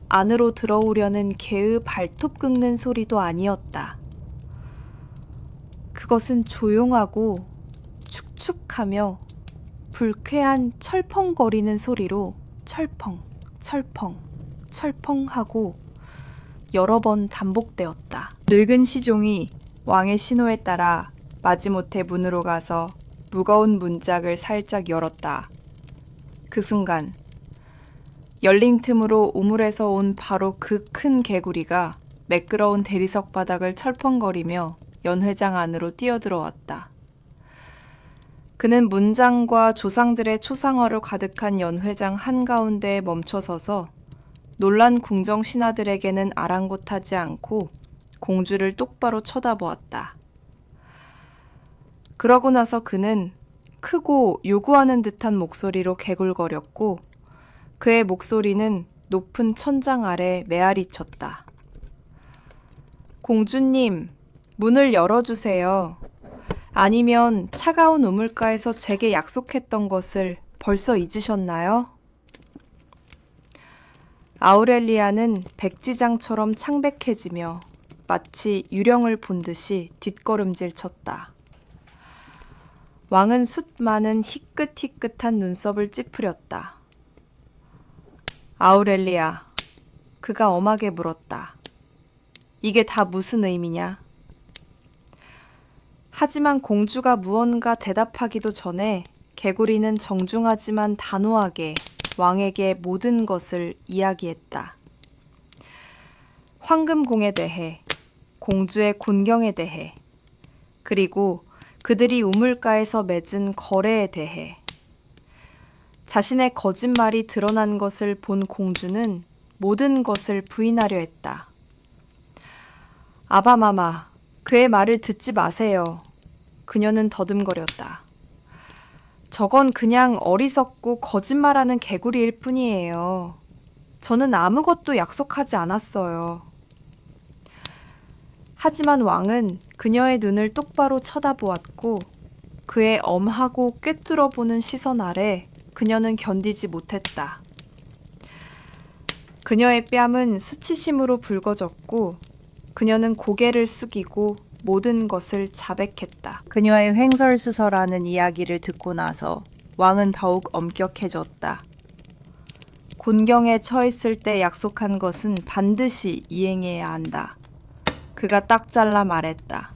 안으로 들어오려는 개의 발톱 긁는 소리도 아니었다. 그것은 조용하고 축축하며 불쾌한 철펑거리는 소리로 철펑, 철펑, 철펑하고 여러 번 반복되었다. 늙은 시종이 왕의 신호에 따라 마지못해 문으로 가서 무거운 문짝을 살짝 열었다. 그 순간 열린 틈으로 우물에서 온 바로 그 큰 개구리가 매끄러운 대리석 바닥을 철펑거리며 연회장 안으로 뛰어들어왔다. 그는 문장과 조상들의 초상화로 가득한 연회장 한가운데에 멈춰서서 놀란 궁정 신하들에게는 아랑곳하지 않고 공주를 똑바로 쳐다보았다. 그러고 나서 그는 크고 요구하는 듯한 목소리로 개굴거렸고 그의 목소리는 높은 천장 아래 메아리쳤다. 공주님, 문을 열어주세요. 아니면 차가운 우물가에서 제게 약속했던 것을 벌써 잊으셨나요? 아우렐리아는 백지장처럼 창백해지며 마치 유령을 본 듯이 뒷걸음질 쳤다. 왕은 숫 많은 희끗희끗한 눈썹을 찌푸렸다. 아우렐리아, 그가 엄하게 물었다. 이게 다 무슨 의미냐? 하지만 공주가 무언가 대답하기도 전에 개구리는 정중하지만 단호하게 왕에게 모든 것을 이야기했다. 황금공에 대해, 공주의 곤경에 대해, 그리고 그들이 우물가에서 맺은 거래에 대해. 자신의 거짓말이 드러난 것을 본 공주는 모든 것을 부인하려 했다. 아바마마, 그의 말을 듣지 마세요. 그녀는 더듬거렸다. 저건 그냥 어리석고 거짓말하는 개구리일 뿐이에요. 저는 아무것도 약속하지 않았어요. 하지만 왕은 그녀의 눈을 똑바로 쳐다보았고 그의 엄하고 꿰뚫어보는 시선 아래 그녀는 견디지 못했다. 그녀의 뺨은 수치심으로 붉어졌고 그녀는 고개를 숙이고 모든 것을 자백했다. 그녀의 횡설수설하는 이야기를 듣고 나서 왕은 더욱 엄격해졌다. 곤경에 처했을 때 약속한 것은 반드시 이행해야 한다. 그가 딱 잘라 말했다.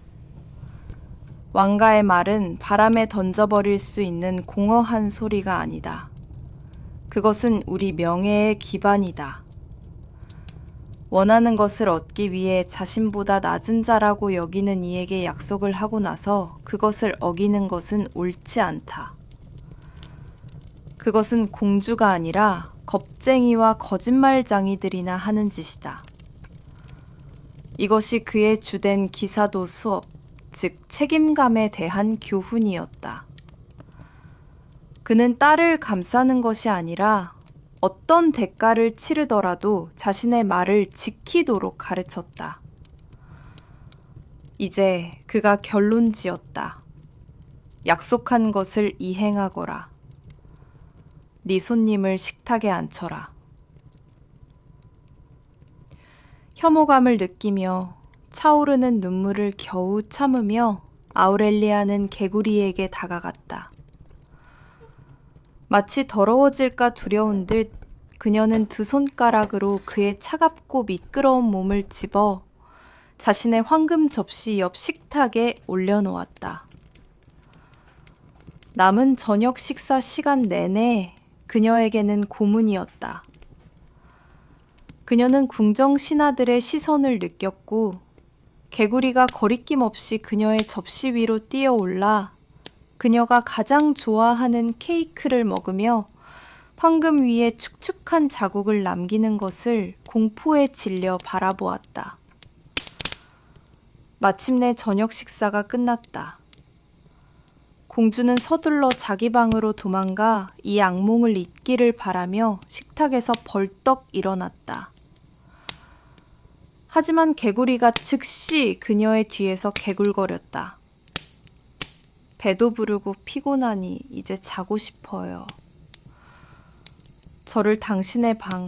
왕가의 말은 바람에 던져버릴 수 있는 공허한 소리가 아니다. 그것은 우리 명예의 기반이다. 원하는 것을 얻기 위해 자신보다 낮은 자라고 여기는 이에게 약속을 하고 나서 그것을 어기는 것은 옳지 않다. 그것은 공주가 아니라 겁쟁이와 거짓말장이들이나 하는 짓이다. 이것이 그의 주된 기사도 수업, 즉 책임감에 대한 교훈이었다. 그는 딸을 감싸는 것이 아니라 어떤 대가를 치르더라도 자신의 말을 지키도록 가르쳤다. 이제 그가 결론 지었다. 약속한 것을 이행하거라. 네 손님을 식탁에 앉혀라. 혐오감을 느끼며 차오르는 눈물을 겨우 참으며 아우렐리아는 개구리에게 다가갔다. 마치 더러워질까 두려운 듯 그녀는 두 손가락으로 그의 차갑고 미끄러운 몸을 집어 자신의 황금 접시 옆 식탁에 올려놓았다. 남은 저녁 식사 시간 내내 그녀에게는 고문이었다. 그녀는 궁정 신하들의 시선을 느꼈고 개구리가 거리낌 없이 그녀의 접시 위로 뛰어올라 그녀가 가장 좋아하는 케이크를 먹으며 황금 위에 축축한 자국을 남기는 것을 공포에 질려 바라보았다. 마침내 저녁 식사가 끝났다. 공주는 서둘러 자기 방으로 도망가 이 악몽을 잊기를 바라며 식탁에서 벌떡 일어났다. 하지만 개구리가 즉시 그녀의 뒤에서 개굴거렸다. 배도 부르고 피곤하니 이제 자고 싶어요. 저를 당신의 방,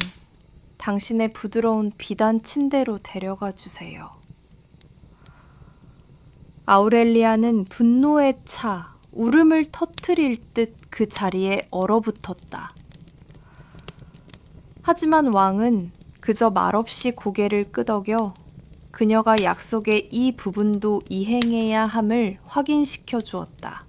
당신의 부드러운 비단 침대로 데려가 주세요. 아우렐리아는 분노에 차 울음을 터뜨릴 듯 그 자리에 얼어붙었다. 하지만 왕은 그저 말없이 고개를 끄덕여 그녀가 약속의 이 부분도 이행해야 함을 확인시켜 주었다.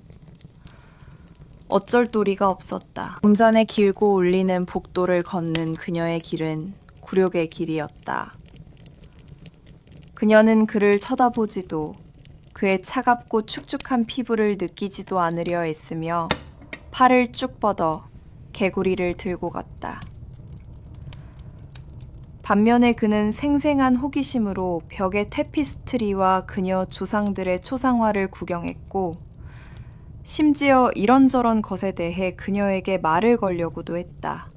어쩔 도리가 없었다. 공전에 길고 울리는 복도를 걷는 그녀의 길은 굴욕의 길이었다. 그녀는 그를 쳐다보지도 그의 차갑고 축축한 피부를 느끼지도 않으려 애쓰며 팔을 쭉 뻗어 개구리를 들고 갔다. 반면에 그는 생생한 호기심으로 벽의 테피스트리와 그녀 조상들의 초상화를 구경했고 심지어 이런저런 것에 대해 그녀에게 말을 걸려고도 했다.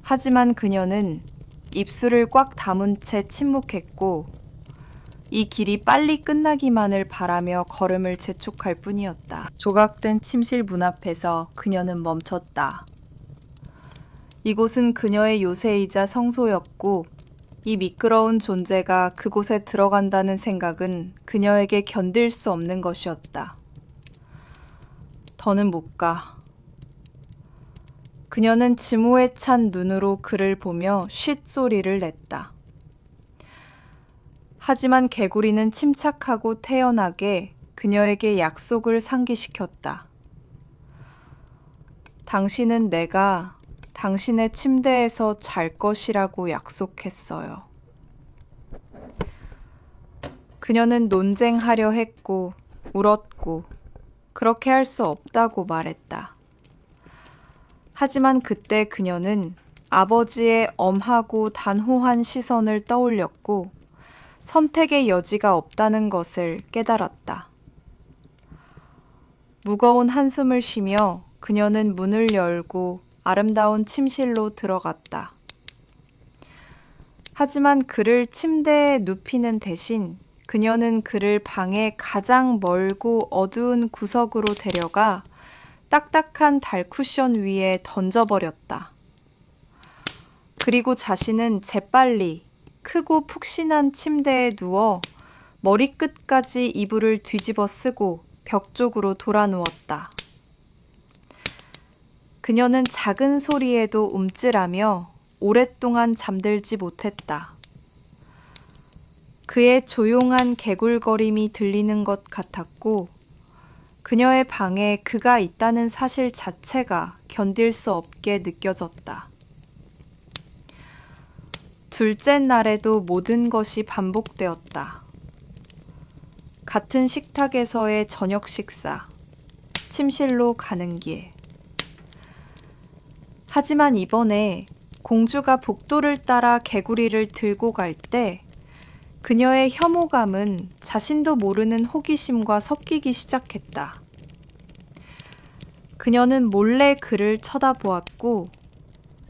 하지만 그녀는 입술을 꽉 다문 채 침묵했고 이 길이 빨리 끝나기만을 바라며 걸음을 재촉할 뿐이었다. 조각된 침실 문 앞에서 그녀는 멈췄다. 이곳은 그녀의 요새이자 성소였고 이 미끄러운 존재가 그곳에 들어간다는 생각은 그녀에게 견딜 수 없는 것이었다. 더는 못 가. 그녀는 증오에 찬 눈으로 그를 보며 쉿 소리를 냈다. 하지만 개구리는 침착하고 태연하게 그녀에게 약속을 상기시켰다. 당신은 내가 당신의 침대에서 잘 것이라고 약속했어요. 그녀는 논쟁하려 했고 울었고 그렇게 할 수 없다고 말했다. 하지만 그때 그녀는 아버지의 엄하고 단호한 시선을 떠올렸고 선택의 여지가 없다는 것을 깨달았다. 무거운 한숨을 쉬며 그녀는 문을 열고 아름다운 침실로 들어갔다. 하지만 그를 침대에 눕히는 대신 그녀는 그를 방의 가장 멀고 어두운 구석으로 데려가 딱딱한 달쿠션 위에 던져버렸다. 그리고 자신은 재빨리 크고 푹신한 침대에 누워 머리끝까지 이불을 뒤집어 쓰고 벽 쪽으로 돌아 누웠다. 그녀는 작은 소리에도 움찔하며 오랫동안 잠들지 못했다. 그의 조용한 개굴거림이 들리는 것 같았고 그녀의 방에 그가 있다는 사실 자체가 견딜 수 없게 느껴졌다. 둘째 날에도 모든 것이 반복되었다. 같은 식탁에서의 저녁 식사, 침실로 가는 길. 하지만 이번에 공주가 복도를 따라 개구리를 들고 갈 때 그녀의 혐오감은 자신도 모르는 호기심과 섞이기 시작했다. 그녀는 몰래 그를 쳐다보았고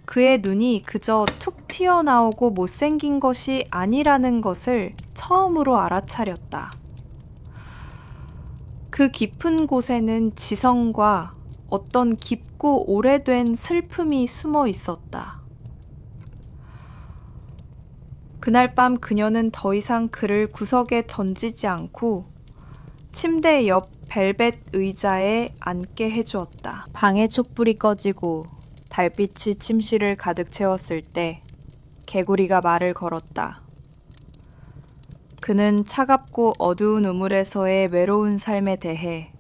그의 눈이 그저 툭 튀어나오고 못생긴 것이 아니라는 것을 처음으로 알아차렸다. 그 깊은 곳에는 지성과 어떤 깊고 오래된 슬픔이 숨어 있었다. 그날 밤 그녀는 더 이상 그를 구석에 던지지 않고 침대 옆 벨벳 의자에 앉게 해주었다. 방의 촛불이 꺼지고 달빛이 침실을 가득 채웠을 때 개구리가 말을 걸었다. 그는 차갑고 어두운 우물에서의 외로운 삶에 대해,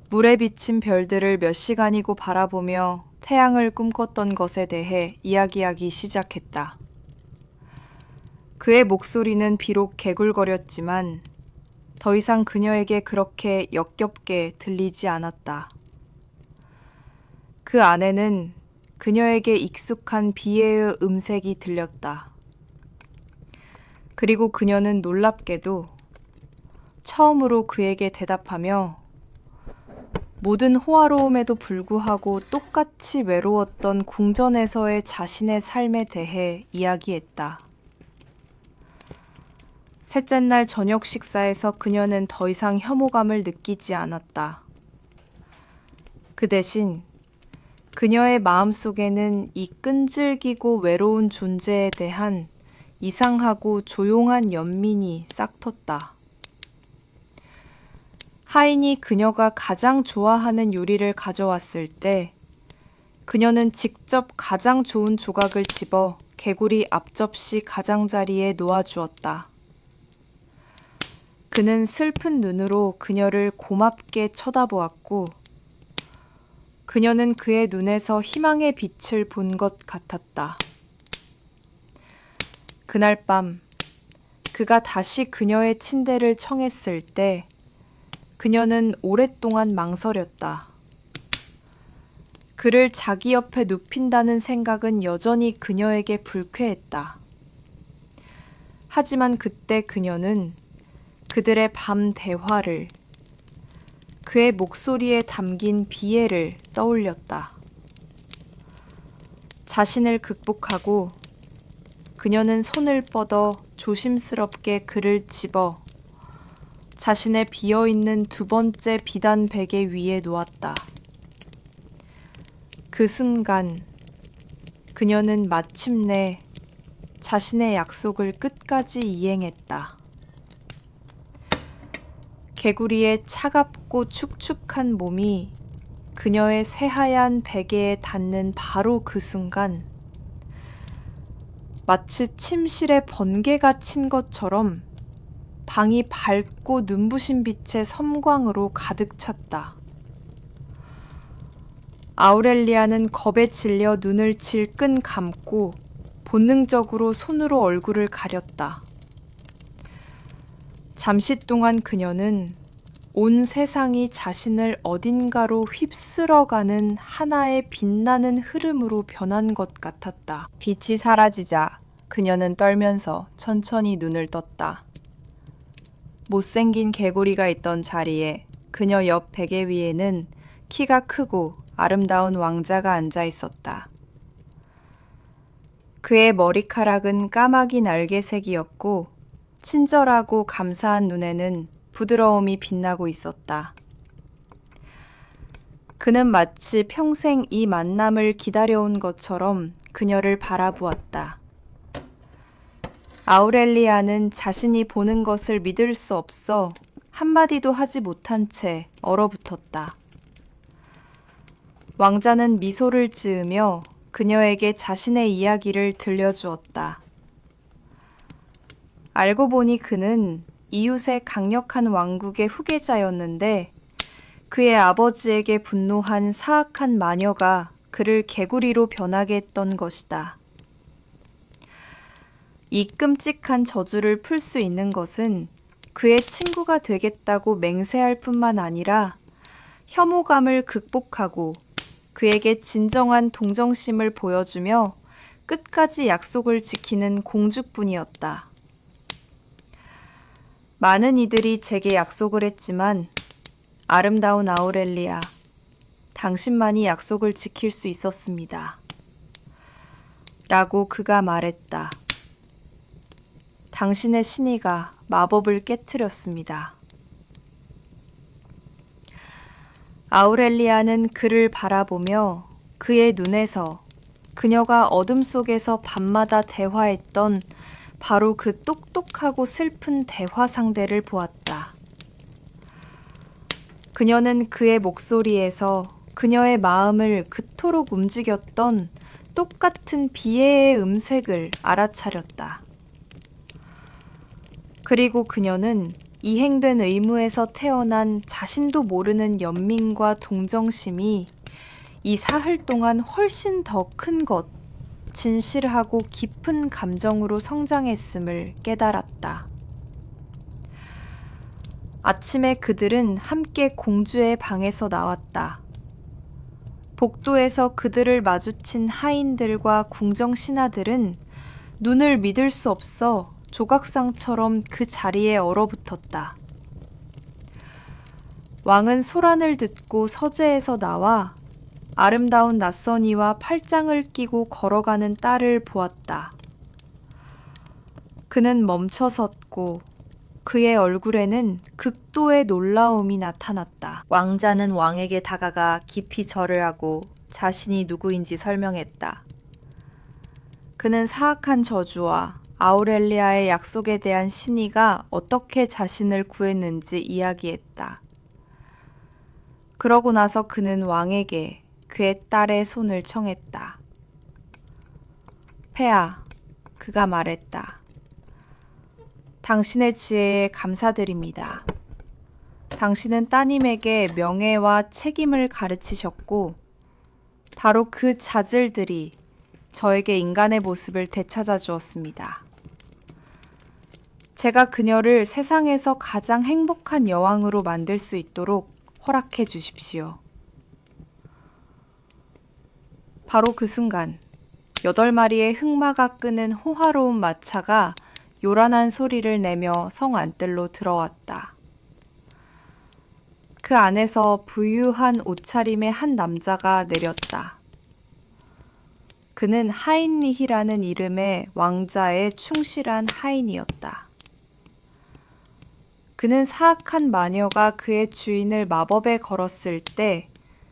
물에 비친 별들을 몇 시간이고 바라보며 태양을 꿈꿨던 것에 대해 이야기하기 시작했다. 그의 목소리는 비록 개굴거렸지만 더 이상 그녀에게 그렇게 역겹게 들리지 않았다. 그 안에는 그녀에게 익숙한 비애의 음색이 들렸다. 그리고 그녀는 놀랍게도 처음으로 그에게 대답하며 모든 호화로움에도 불구하고 똑같이 외로웠던 궁전에서의 자신의 삶에 대해 이야기했다. 셋째 날 저녁 식사에서 그녀는 더 이상 혐오감을 느끼지 않았다. 그 대신 그녀의 마음속에는 이 끈질기고 외로운 존재에 대한 이상하고 조용한 연민이 싹텄다. 하인이 그녀가 가장 좋아하는 요리를 가져왔을 때 그녀는 직접 가장 좋은 조각을 집어 개구리 앞접시 가장자리에 놓아주었다. 그는 슬픈 눈으로 그녀를 고맙게 쳐다보았고 그녀는 그의 눈에서 희망의 빛을 본 것 같았다. 그날 밤 그가 다시 그녀의 침대를 청했을 때 그녀는 오랫동안 망설였다. 그를 자기 옆에 눕힌다는 생각은 여전히 그녀에게 불쾌했다. 하지만 그때 그녀는 그들의 밤 대화를, 그의 목소리에 담긴 비애를 떠올렸다. 자신을 극복하고 그녀는 손을 뻗어 조심스럽게 그를 집어 자신의 비어있는 두 번째 비단 베개 위에 놓았다. 그 순간 그녀는 마침내 자신의 약속을 끝까지 이행했다. 개구리의 차갑고 축축한 몸이 그녀의 새하얀 베개에 닿는 바로 그 순간 마치 침실에 번개가 친 것처럼 방이 밝고 눈부신 빛의 섬광으로 가득 찼다. 아우렐리아는 겁에 질려 눈을 질끈 감고 본능적으로 손으로 얼굴을 가렸다. 잠시 동안 그녀는 온 세상이 자신을 어딘가로 휩쓸어가는 하나의 빛나는 흐름으로 변한 것 같았다. 빛이 사라지자 그녀는 떨면서 천천히 눈을 떴다. 못생긴 개구리가 있던 자리에 그녀 옆 베개 위에는 키가 크고 아름다운 왕자가 앉아 있었다. 그의 머리카락은 까마귀 날개색이었고 친절하고 감사한 눈에는 부드러움이 빛나고 있었다. 그는 마치 평생 이 만남을 기다려온 것처럼 그녀를 바라보았다. 아우렐리아는 자신이 보는 것을 믿을 수 없어 한마디도 하지 못한 채 얼어붙었다. 왕자는 미소를 지으며 그녀에게 자신의 이야기를 들려주었다. 알고 보니 그는 이웃의 강력한 왕국의 후계자였는데 그의 아버지에게 분노한 사악한 마녀가 그를 개구리로 변하게 했던 것이다. 이 끔찍한 저주를 풀 수 있는 것은 그의 친구가 되겠다고 맹세할 뿐만 아니라 혐오감을 극복하고 그에게 진정한 동정심을 보여주며 끝까지 약속을 지키는 공주뿐이었다. 많은 이들이 제게 약속을 했지만 아름다운 아우렐리아, 당신만이 약속을 지킬 수 있었습니다. 라고 그가 말했다. 당신의 신의가 마법을 깨트렸습니다. 아우렐리아는 그를 바라보며 그의 눈에서 그녀가 어둠 속에서 밤마다 대화했던 바로 그 똑똑하고 슬픈 대화 상대를 보았다. 그녀는 그의 목소리에서 그녀의 마음을 그토록 움직였던 똑같은 비애의 음색을 알아차렸다. 그리고 그녀는 이행된 의무에서 태어난 자신도 모르는 연민과 동정심이 이 사흘 동안 훨씬 더 큰 것, 진실하고 깊은 감정으로 성장했음을 깨달았다. 아침에 그들은 함께 공주의 방에서 나왔다. 복도에서 그들을 마주친 하인들과 궁정 신하들은 눈을 믿을 수 없어 조각상처럼 그 자리에 얼어붙었다. 왕은 소란을 듣고 서재에서 나와 아름다운 낯선이와 팔짱을 끼고 걸어가는 딸을 보았다. 그는 멈춰섰고 그의 얼굴에는 극도의 놀라움이 나타났다. 왕자는 왕에게 다가가 깊이 절을 하고 자신이 누구인지 설명했다. 그는 사악한 저주와 아우렐리아의 약속에 대한 신의가 어떻게 자신을 구했는지 이야기했다. 그러고 나서 그는 왕에게 그의 딸의 손을 청했다. 폐하, 그가 말했다. 당신의 지혜에 감사드립니다. 당신은 따님에게 명예와 책임을 가르치셨고 바로 그 자질들이 저에게 인간의 모습을 되찾아 주었습니다. 제가 그녀를 세상에서 가장 행복한 여왕으로 만들 수 있도록 허락해 주십시오. 바로 그 순간 8마리의 흑마가 끄는 호화로운 마차가 요란한 소리를 내며 성 안뜰로 들어왔다. 그 안에서 부유한 옷차림의 한 남자가 내렸다. 그는 하인리히라는 이름의 왕자의 충실한 하인이었다. 그는 사악한 마녀가 그의 주인을 마법에 걸었을 때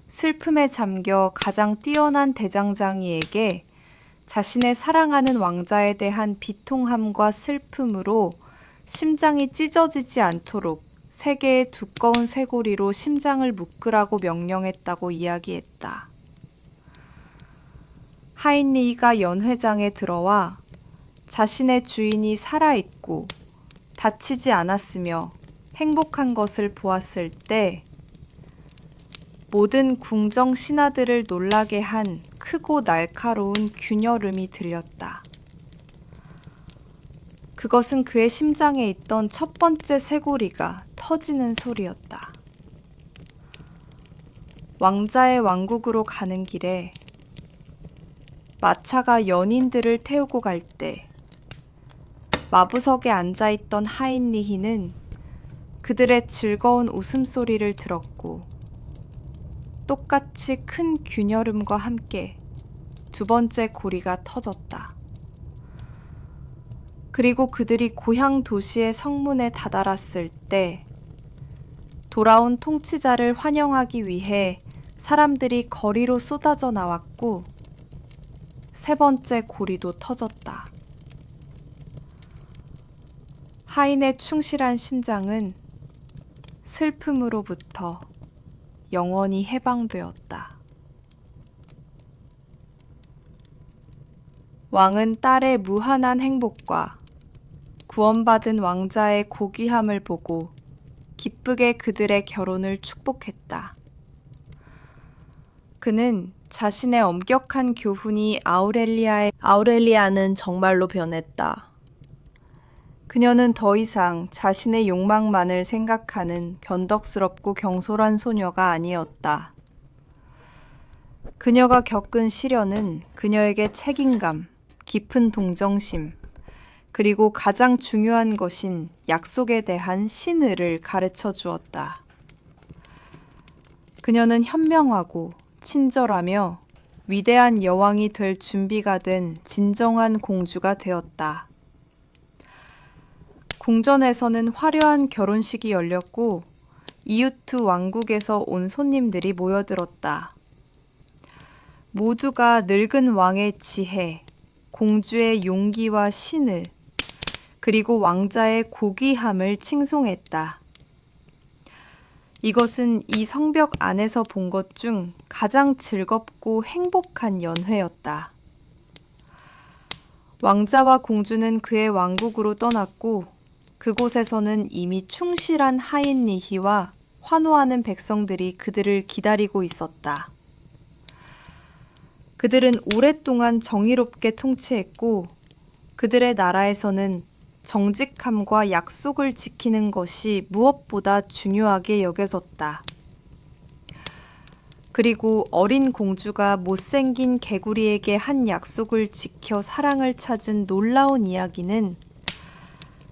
슬픔에 잠겨 가장 뛰어난 대장장이에게 자신의 사랑하는 왕자에 대한 비통함과 슬픔으로 심장이 찢어지지 않도록 3개의 두꺼운 쇠고리로 심장을 묶으라고 명령했다고 이야기했다. 하인리히가 연회장에 들어와 자신의 주인이 살아있고 다치지 않았으며 행복한 것을 보았을 때 모든 궁정 신하들을 놀라게 한 크고 날카로운 균열음이 들렸다. 그것은 그의 심장에 있던 첫 번째 쇠고리가 터지는 소리였다. 왕자의 왕국으로 가는 길에 마차가 연인들을 태우고 갈 때 마부석에 앉아있던 하인리히는 그들의 즐거운 웃음소리를 들었고 똑같이 큰 균열음과 함께 2번째 고리가 터졌다. 그리고 그들이 고향 도시의 성문에 다다랐을 때 돌아온 통치자를 환영하기 위해 사람들이 거리로 쏟아져 나왔고 3번째 고리도 터졌다. 하인의 충실한 신장은 슬픔으로부터 영원히 해방되었다. 왕은 딸의 무한한 행복과 구원받은 왕자의 고귀함을 보고 기쁘게 그들의 결혼을 축복했다. 그는 자신의 엄격한 교훈이 아우렐리아는 정말로 변했다. 그녀는 더 이상 자신의 욕망만을 생각하는 변덕스럽고 경솔한 소녀가 아니었다. 그녀가 겪은 시련은 그녀에게 책임감, 깊은 동정심, 그리고 가장 중요한 것인 약속에 대한 신의를 가르쳐 주었다. 그녀는 현명하고 친절하며 위대한 여왕이 될 준비가 된 진정한 공주가 되었다. 궁전에서는 화려한 결혼식이 열렸고 이유트 왕국에서 온 손님들이 모여들었다. 모두가 늙은 왕의 지혜, 공주의 용기와 신을, 그리고 왕자의 고귀함을 칭송했다. 이것은 이 성벽 안에서 본 것 중 가장 즐겁고 행복한 연회였다. 왕자와 공주는 그의 왕국으로 떠났고 그곳에서는 이미 충실한 하인 니히와 환호하는 백성들이 그들을 기다리고 있었다. 그들은 오랫동안 정의롭게 통치했고 그들의 나라에서는 정직함과 약속을 지키는 것이 무엇보다 중요하게 여겨졌다. 그리고 어린 공주가 못생긴 개구리에게 한 약속을 지켜 사랑을 찾은 놀라운 이야기는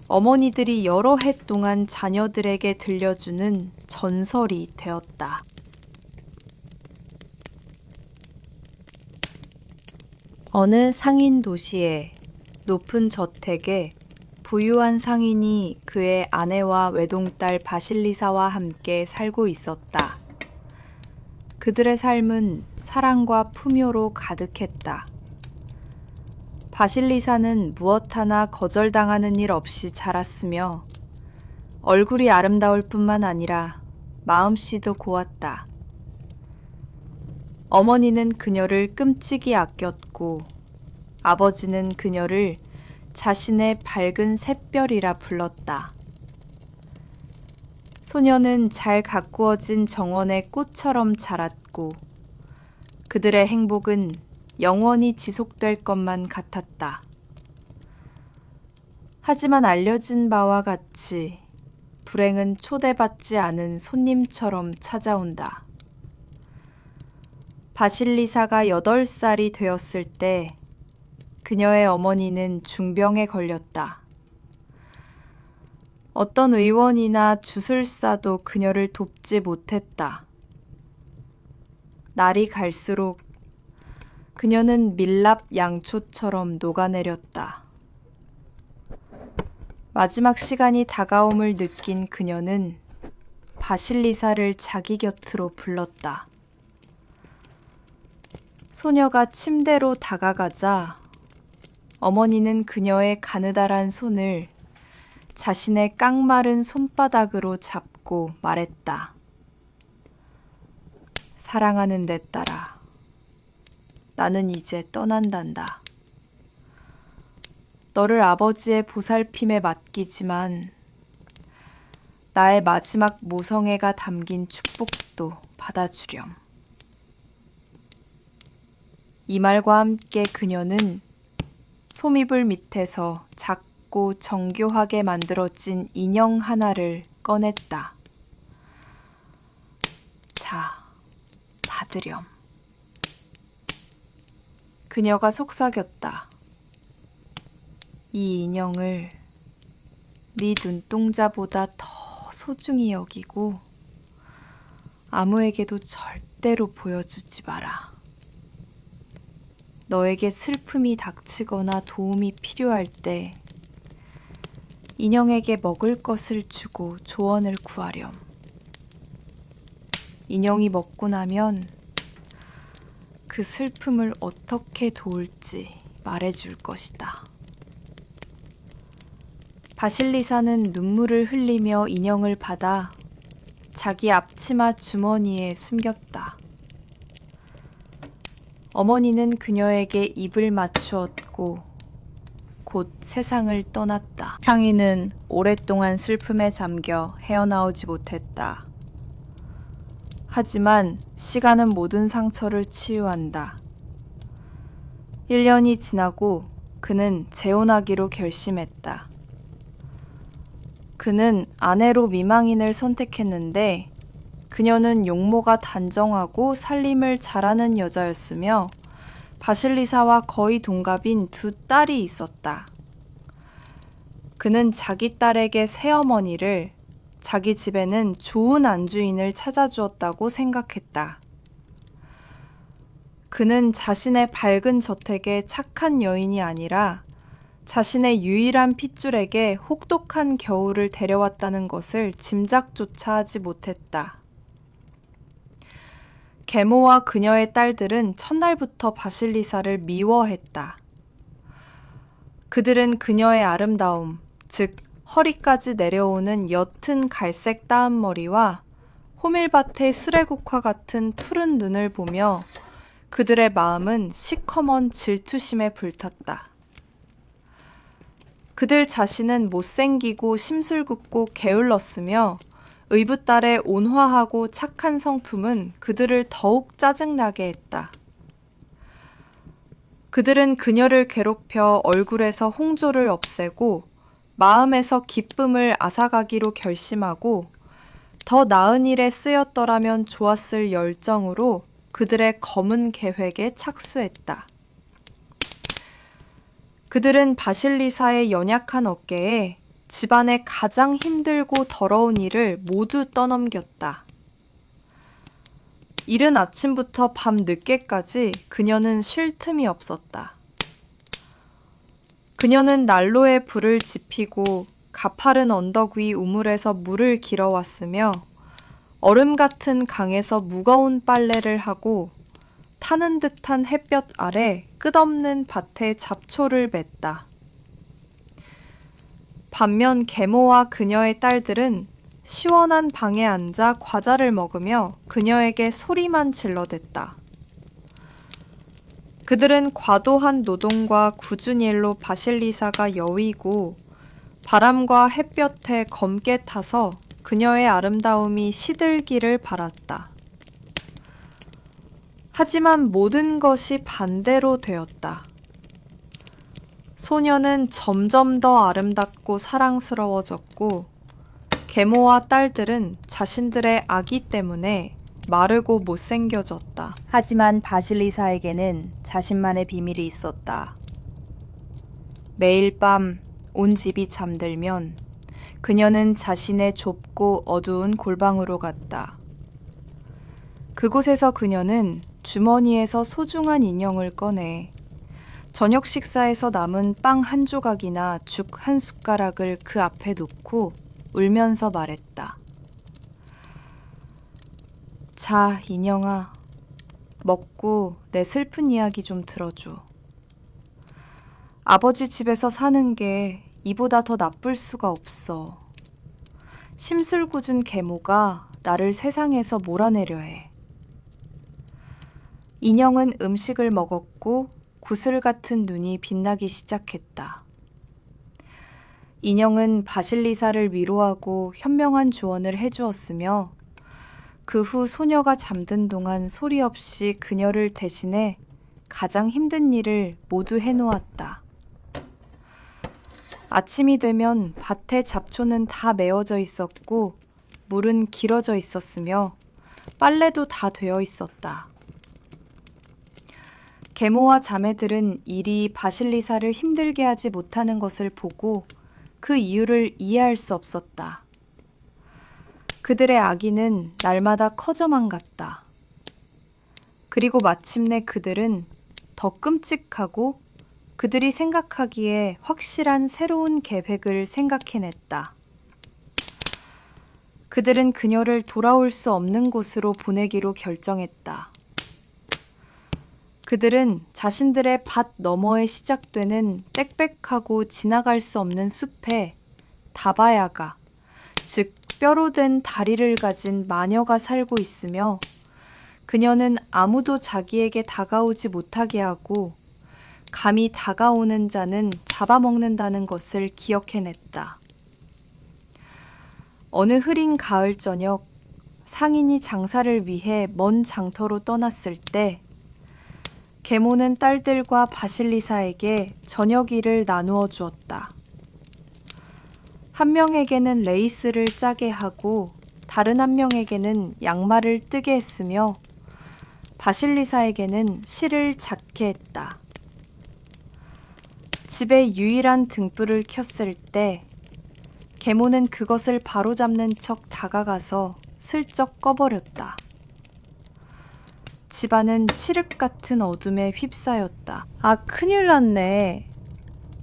어머니들이 여러 해 동안 자녀들에게 들려주는 전설이 되었다. 어느 상인 도시에 높은 저택에 부유한 상인이 그의 아내와 외동딸 바실리사와 함께 살고 있었다. 그들의 삶은 사랑과 풍요로 가득했다. 바실리사는 무엇 하나 거절당하는 일 없이 자랐으며 얼굴이 아름다울 뿐만 아니라 마음씨도 고왔다. 어머니는 그녀를 끔찍이 아꼈고 아버지는 그녀를 자신의 밝은 샛별이라 불렀다. 소녀는 잘 가꾸어진 정원의 꽃처럼 자랐고 그들의 행복은 영원히 지속될 것만 같았다. 하지만 알려진 바와 같이 불행은 초대받지 않은 손님처럼 찾아온다. 바실리사가 8살이 되었을 때 그녀의 어머니는 중병에 걸렸다. 어떤 의원이나 주술사도 그녀를 돕지 못했다. 날이 갈수록 그녀는 밀랍 양초처럼 녹아내렸다. 마지막 시간이 다가옴을 느낀 그녀는 바실리사를 자기 곁으로 불렀다. 소녀가 침대로 다가가자 어머니는 그녀의 가느다란 손을 자신의 깡마른 손바닥으로 잡고 말했다. 사랑하는 내 딸아, 나는 이제 떠난단다. 너를 아버지의 보살핌에 맡기지만 나의 마지막 모성애가 담긴 축복도 받아주렴. 이 말과 함께 그녀는 소미불 밑에서 작고 정교하게 만들어진 인형 하나를 꺼냈다. 자, 받으렴. 그녀가 속삭였다. 이 인형을 네 눈동자보다 더 소중히 여기고 아무에게도 절대로 보여주지 마라. 너에게 슬픔이 닥치거나 도움이 필요할 때 인형에게 먹을 것을 주고 조언을 구하렴. 인형이 먹고 나면 그 슬픔을 어떻게 도울지 말해줄 것이다. 바실리사는 눈물을 흘리며 인형을 받아 자기 앞치마 주머니에 숨겼다. 어머니는 그녀에게 입을 맞추었고 곧 세상을 떠났다. 상인은 오랫동안 슬픔에 잠겨 헤어나오지 못했다. 하지만 시간은 모든 상처를 치유한다. 1년이 지나고 그는 재혼하기로 결심했다. 그는 아내로 미망인을 선택했는데 그녀는 용모가 단정하고 살림을 잘하는 여자였으며 바실리사와 거의 동갑인 2딸이 있었다. 그는 자기 딸에게 새어머니를, 자기 집에는 좋은 안주인을 찾아주었다고 생각했다. 그는 자신의 밝은 저택에 착한 여인이 아니라 자신의 유일한 핏줄에게 혹독한 겨울을 데려왔다는 것을 짐작조차 하지 못했다. 계모와 그녀의 딸들은 첫날부터 바실리사를 미워했다. 그들은 그녀의 아름다움, 즉 허리까지 내려오는 옅은 갈색 따은 머리와 호밀밭의 쓰레국화 같은 푸른 눈을 보며 그들의 마음은 시커먼 질투심에 불탔다. 그들 자신은 못생기고 심술궂고 게을렀으며 의붓딸의 온화하고 착한 성품은 그들을 더욱 짜증나게 했다. 그들은 그녀를 괴롭혀 얼굴에서 홍조를 없애고 마음에서 기쁨을 앗아가기로 결심하고 더 나은 일에 쓰였더라면 좋았을 열정으로 그들의 검은 계획에 착수했다. 그들은 바실리사의 연약한 어깨에 집안의 가장 힘들고 더러운 일을 모두 떠넘겼다. 이른 아침부터 밤 늦게까지 그녀는 쉴 틈이 없었다. 그녀는 난로에 불을 지피고 가파른 언덕 위 우물에서 물을 길어왔으며 얼음 같은 강에서 무거운 빨래를 하고 타는 듯한 햇볕 아래 끝없는 밭에 잡초를 맸다. 반면 계모와 그녀의 딸들은 시원한 방에 앉아 과자를 먹으며 그녀에게 소리만 질러댔다. 그들은 과도한 노동과 굳은 일로 바실리사가 여위고 바람과 햇볕에 검게 타서 그녀의 아름다움이 시들기를 바랐다. 하지만 모든 것이 반대로 되었다. 소녀는 점점 더 아름답고 사랑스러워졌고 계모와 딸들은 자신들의 아기 때문에 마르고 못생겨졌다. 하지만 바실리사에게는 자신만의 비밀이 있었다. 매일 밤 온 집이 잠들면 그녀는 자신의 좁고 어두운 골방으로 갔다. 그곳에서 그녀는 주머니에서 소중한 인형을 꺼내 저녁 식사에서 남은 빵 한 조각이나 죽 한 숟가락을 그 앞에 놓고 울면서 말했다. 자, 인형아. 먹고 내 슬픈 이야기 좀 들어줘. 아버지 집에서 사는 게 이보다 더 나쁠 수가 없어. 심술궂은 계모가 나를 세상에서 몰아내려 해. 인형은 음식을 먹었고 구슬 같은 눈이 빛나기 시작했다. 인형은 바실리사를 위로하고 현명한 조언을 해주었으며 그 후 소녀가 잠든 동안 소리 없이 그녀를 대신해 가장 힘든 일을 모두 해놓았다. 아침이 되면 밭에 잡초는 다 메어져 있었고 물은 길어져 있었으며 빨래도 다 되어 있었다. 계모와 자매들은 일이 바실리사를 힘들게 하지 못하는 것을 보고 그 이유를 이해할 수 없었다. 그들의 아기는 날마다 커져만 갔다. 그리고 마침내 그들은 더 끔찍하고 그들이 생각하기에 확실한 새로운 계획을 생각해냈다. 그들은 그녀를 돌아올 수 없는 곳으로 보내기로 결정했다. 그들은 자신들의 밭 너머에 시작되는 빽빽하고 지나갈 수 없는 숲에 다바야가, 즉 뼈로 된 다리를 가진 마녀가 살고 있으며 그녀는 아무도 자기에게 다가오지 못하게 하고 감히 다가오는 자는 잡아먹는다는 것을 기억해냈다. 어느 흐린 가을 저녁, 상인이 장사를 위해 먼 장터로 떠났을 때 계모는 딸들과 바실리사에게 저녁일을 나누어 주었다. 한 명에게는 레이스를 짜게 하고 다른 한 명에게는 양말을 뜨게 했으며 바실리사에게는 실을 잡게 했다. 집에 유일한 등불을 켰을 때 계모는 그것을 바로잡는 척 다가가서 슬쩍 꺼버렸다. 집안은 칠흑 같은 어둠에 휩싸였다. 아, 큰일 났네.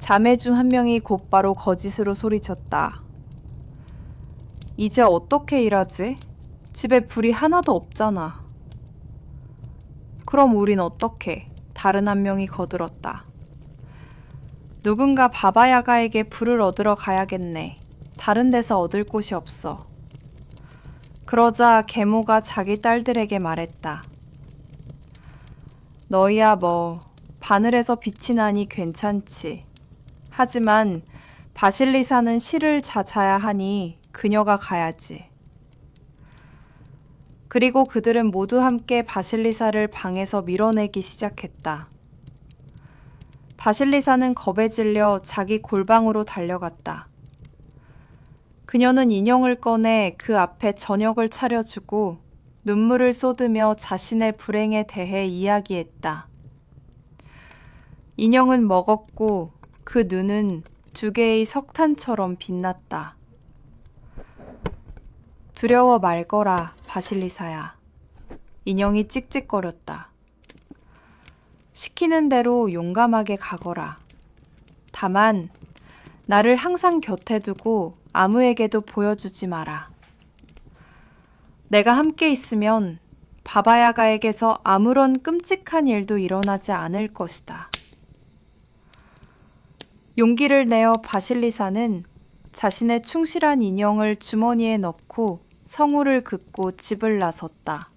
자매 중 한 명이 곧바로 거짓으로 소리쳤다. 이제 어떻게 일하지? 집에 불이 하나도 없잖아. 그럼 우린 어떻게? 다른 한 명이 거들었다. 누군가 바바야가에게 불을 얻으러 가야겠네. 다른 데서 얻을 곳이 없어. 그러자 계모가 자기 딸들에게 말했다. 너희야 뭐 바늘에서 빛이 나니 괜찮지. 하지만 바실리사는 실을 찾아야 하니 그녀가 가야지. 그리고 그들은 모두 함께 바실리사를 방에서 밀어내기 시작했다. 바실리사는 겁에 질려 자기 골방으로 달려갔다. 그녀는 인형을 꺼내 그 앞에 저녁을 차려주고 눈물을 쏟으며 자신의 불행에 대해 이야기했다. 인형은 먹었고 그 눈은 두 개의 석탄처럼 빛났다. 두려워 말거라, 바실리사야. 인형이 찍찍거렸다. 시키는 대로 용감하게 가거라. 다만 나를 항상 곁에 두고 아무에게도 보여주지 마라. 내가 함께 있으면 바바야가에게서 아무런 끔찍한 일도 일어나지 않을 것이다. 용기를 내어 바실리사는 자신의 충실한 인형을 주머니에 넣고 성우를 긋고 집을 나섰다.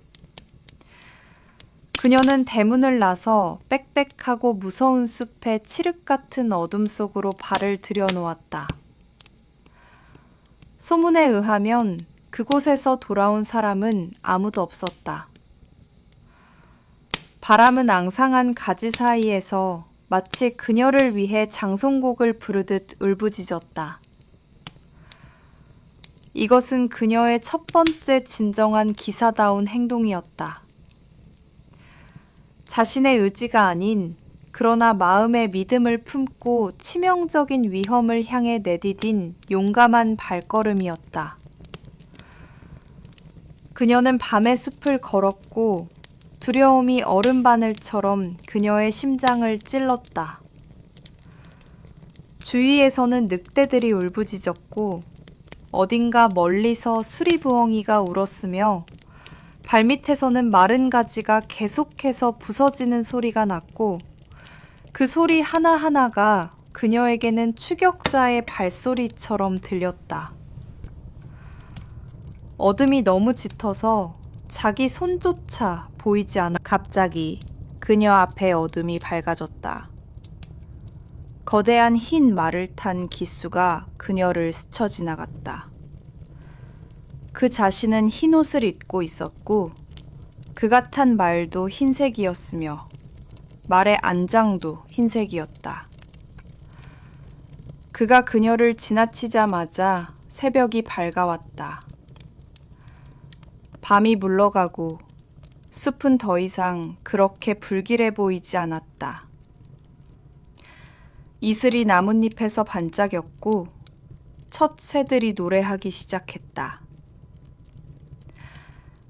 그녀는 대문을 나서 빽빽하고 무서운 숲의 칠흑 같은 어둠 속으로 발을 들여놓았다. 소문에 의하면 그곳에서 돌아온 사람은 아무도 없었다. 바람은 앙상한 가지 사이에서 마치 그녀를 위해 장송곡을 부르듯 울부짖었다. 이것은 그녀의 첫 번째 진정한 기사다운 행동이었다. 자신의 의지가 아닌 그러나 마음의 믿음을 품고 치명적인 위험을 향해 내디딘 용감한 발걸음이었다. 그녀는 밤의 숲을 걸었고 두려움이 얼음바늘처럼 그녀의 심장을 찔렀다. 주위에서는 늑대들이 울부짖었고 어딘가 멀리서 수리부엉이가 울었으며 발밑에서는 마른 가지가 계속해서 부서지는 소리가 났고 그 소리 하나하나가 그녀에게는 추격자의 발소리처럼 들렸다. 어둠이 너무 짙어서 자기 손조차 보이지 않아 갑자기 그녀 앞에 어둠이 밝아졌다. 거대한 흰 말을 탄 기수가 그녀를 스쳐 지나갔다. 그 자신은 흰 옷을 입고 있었고 그가 탄 말도 흰색이었으며 말의 안장도 흰색이었다. 그가 그녀를 지나치자마자 새벽이 밝아왔다. 밤이 물러가고 숲은 더 이상 그렇게 불길해 보이지 않았다. 이슬이 나뭇잎에서 반짝였고 첫 새들이 노래하기 시작했다.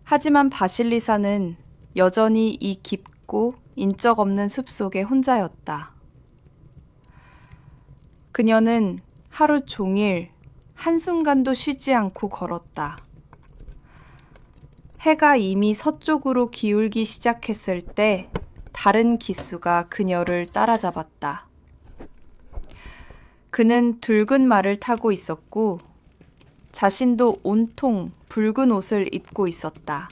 하지만 바실리사는 여전히 이 깊고 인적 없는 숲속에 혼자였다. 그녀는 하루 종일 한순간도 쉬지 않고 걸었다. 해가 이미 서쪽으로 기울기 시작했을 때 다른 기수가 그녀를 따라잡았다. 그는 붉은 말을 타고 있었고 자신도 온통 붉은 옷을 입고 있었다.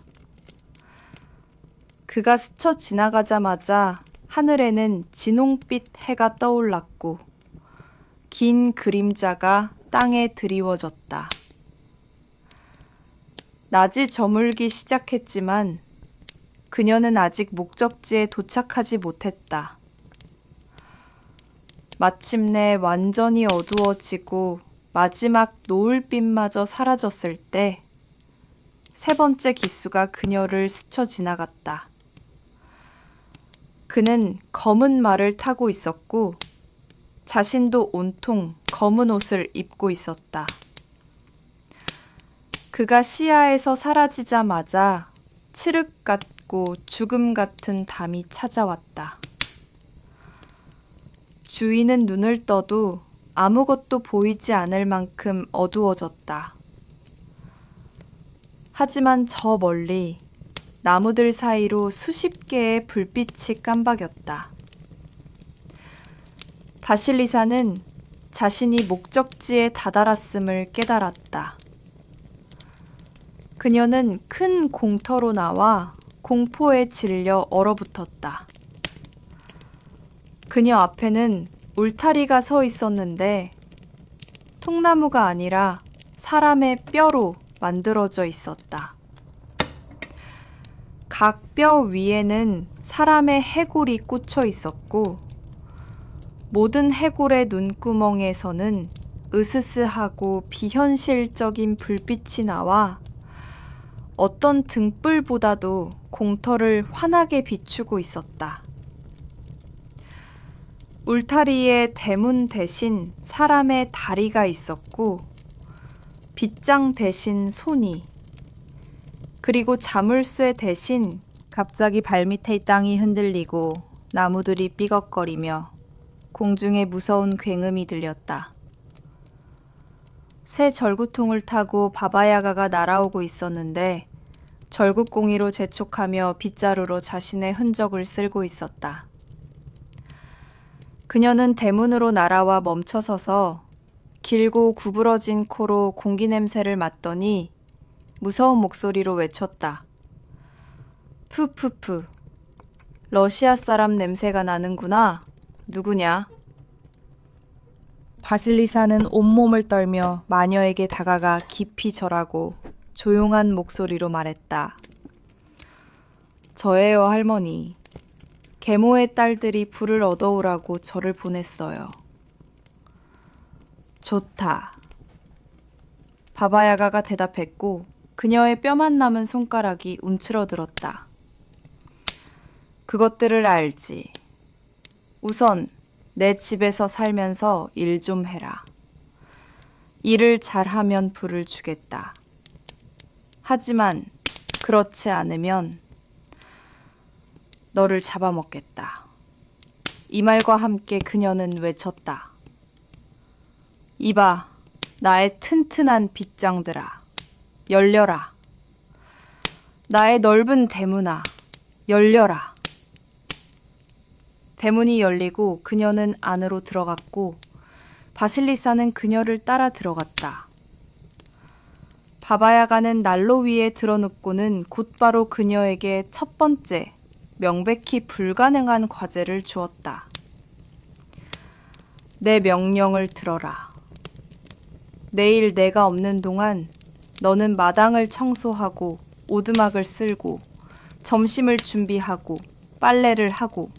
그가 스쳐 지나가자마자 하늘에는 진홍빛 해가 떠올랐고 긴 그림자가 땅에 드리워졌다. 낮이 저물기 시작했지만 그녀는 아직 목적지에 도착하지 못했다. 마침내 완전히 어두워지고 마지막 노을빛마저 사라졌을 때 세 번째 기수가 그녀를 스쳐 지나갔다. 그는 검은 말을 타고 있었고 자신도 온통 검은 옷을 입고 있었다. 그가 시야에서 사라지자마자 칠흑 같고 죽음 같은 담이 찾아왔다. 주위는 눈을 떠도 아무것도 보이지 않을 만큼 어두워졌다. 하지만 저 멀리 나무들 사이로 수십 개의 불빛이 깜박였다. 바실리사는 자신이 목적지에 다다랐음을 깨달았다. 그녀는 큰 공터로 나와 공포에 질려 얼어붙었다. 그녀 앞에는 울타리가 서 있었는데 통나무가 아니라 사람의 뼈로 만들어져 있었다. 각 뼈 위에는 사람의 해골이 꽂혀 있었고 모든 해골의 눈구멍에서는 으스스하고 비현실적인 불빛이 나와 어떤 등불보다도 공터를 환하게 비추고 있었다. 울타리에 대문 대신 사람의 다리가 있었고 빗장 대신 손이, 그리고 자물쇠 대신 갑자기 발밑의 땅이 흔들리고 나무들이 삐걱거리며 공중에 무서운 굉음이 들렸다. 새 절구통을 타고 바바야가가 날아오고 있었는데 절구공이로 재촉하며 빗자루로 자신의 흔적을 쓸고 있었다. 그녀는 대문으로 날아와 멈춰서서 길고 구부러진 코로 공기 냄새를 맡더니 무서운 목소리로 외쳤다. 푸푸푸. 러시아 사람 냄새가 나는구나. 누구냐? 바실리사는 온몸을 떨며 마녀에게 다가가 깊이 절하고 조용한 목소리로 말했다. 저예요, 할머니. 계모의 딸들이 불을 얻어오라고 저를 보냈어요. 좋다. 바바야가가 대답했고 그녀의 뼈만 남은 손가락이 움츠러들었다. 그것들을 알지. 우선 내 집에서 살면서 일 좀 해라. 일을 잘하면 불을 주겠다. 하지만 그렇지 않으면 너를 잡아먹겠다. 이 말과 함께 그녀는 외쳤다. 이봐, 나의 튼튼한 빗장들아, 열려라. 나의 넓은 대문아, 열려라. 대문이 열리고 그녀는 안으로 들어갔고 바실리사는 그녀를 따라 들어갔다. 바바야가는 난로 위에 드러눕고는 곧바로 그녀에게 첫 번째, 명백히 불가능한 과제를 주었다. 내 명령을 들어라. 내일 내가 없는 동안 너는 마당을 청소하고 오두막을 쓸고 점심을 준비하고 빨래를 하고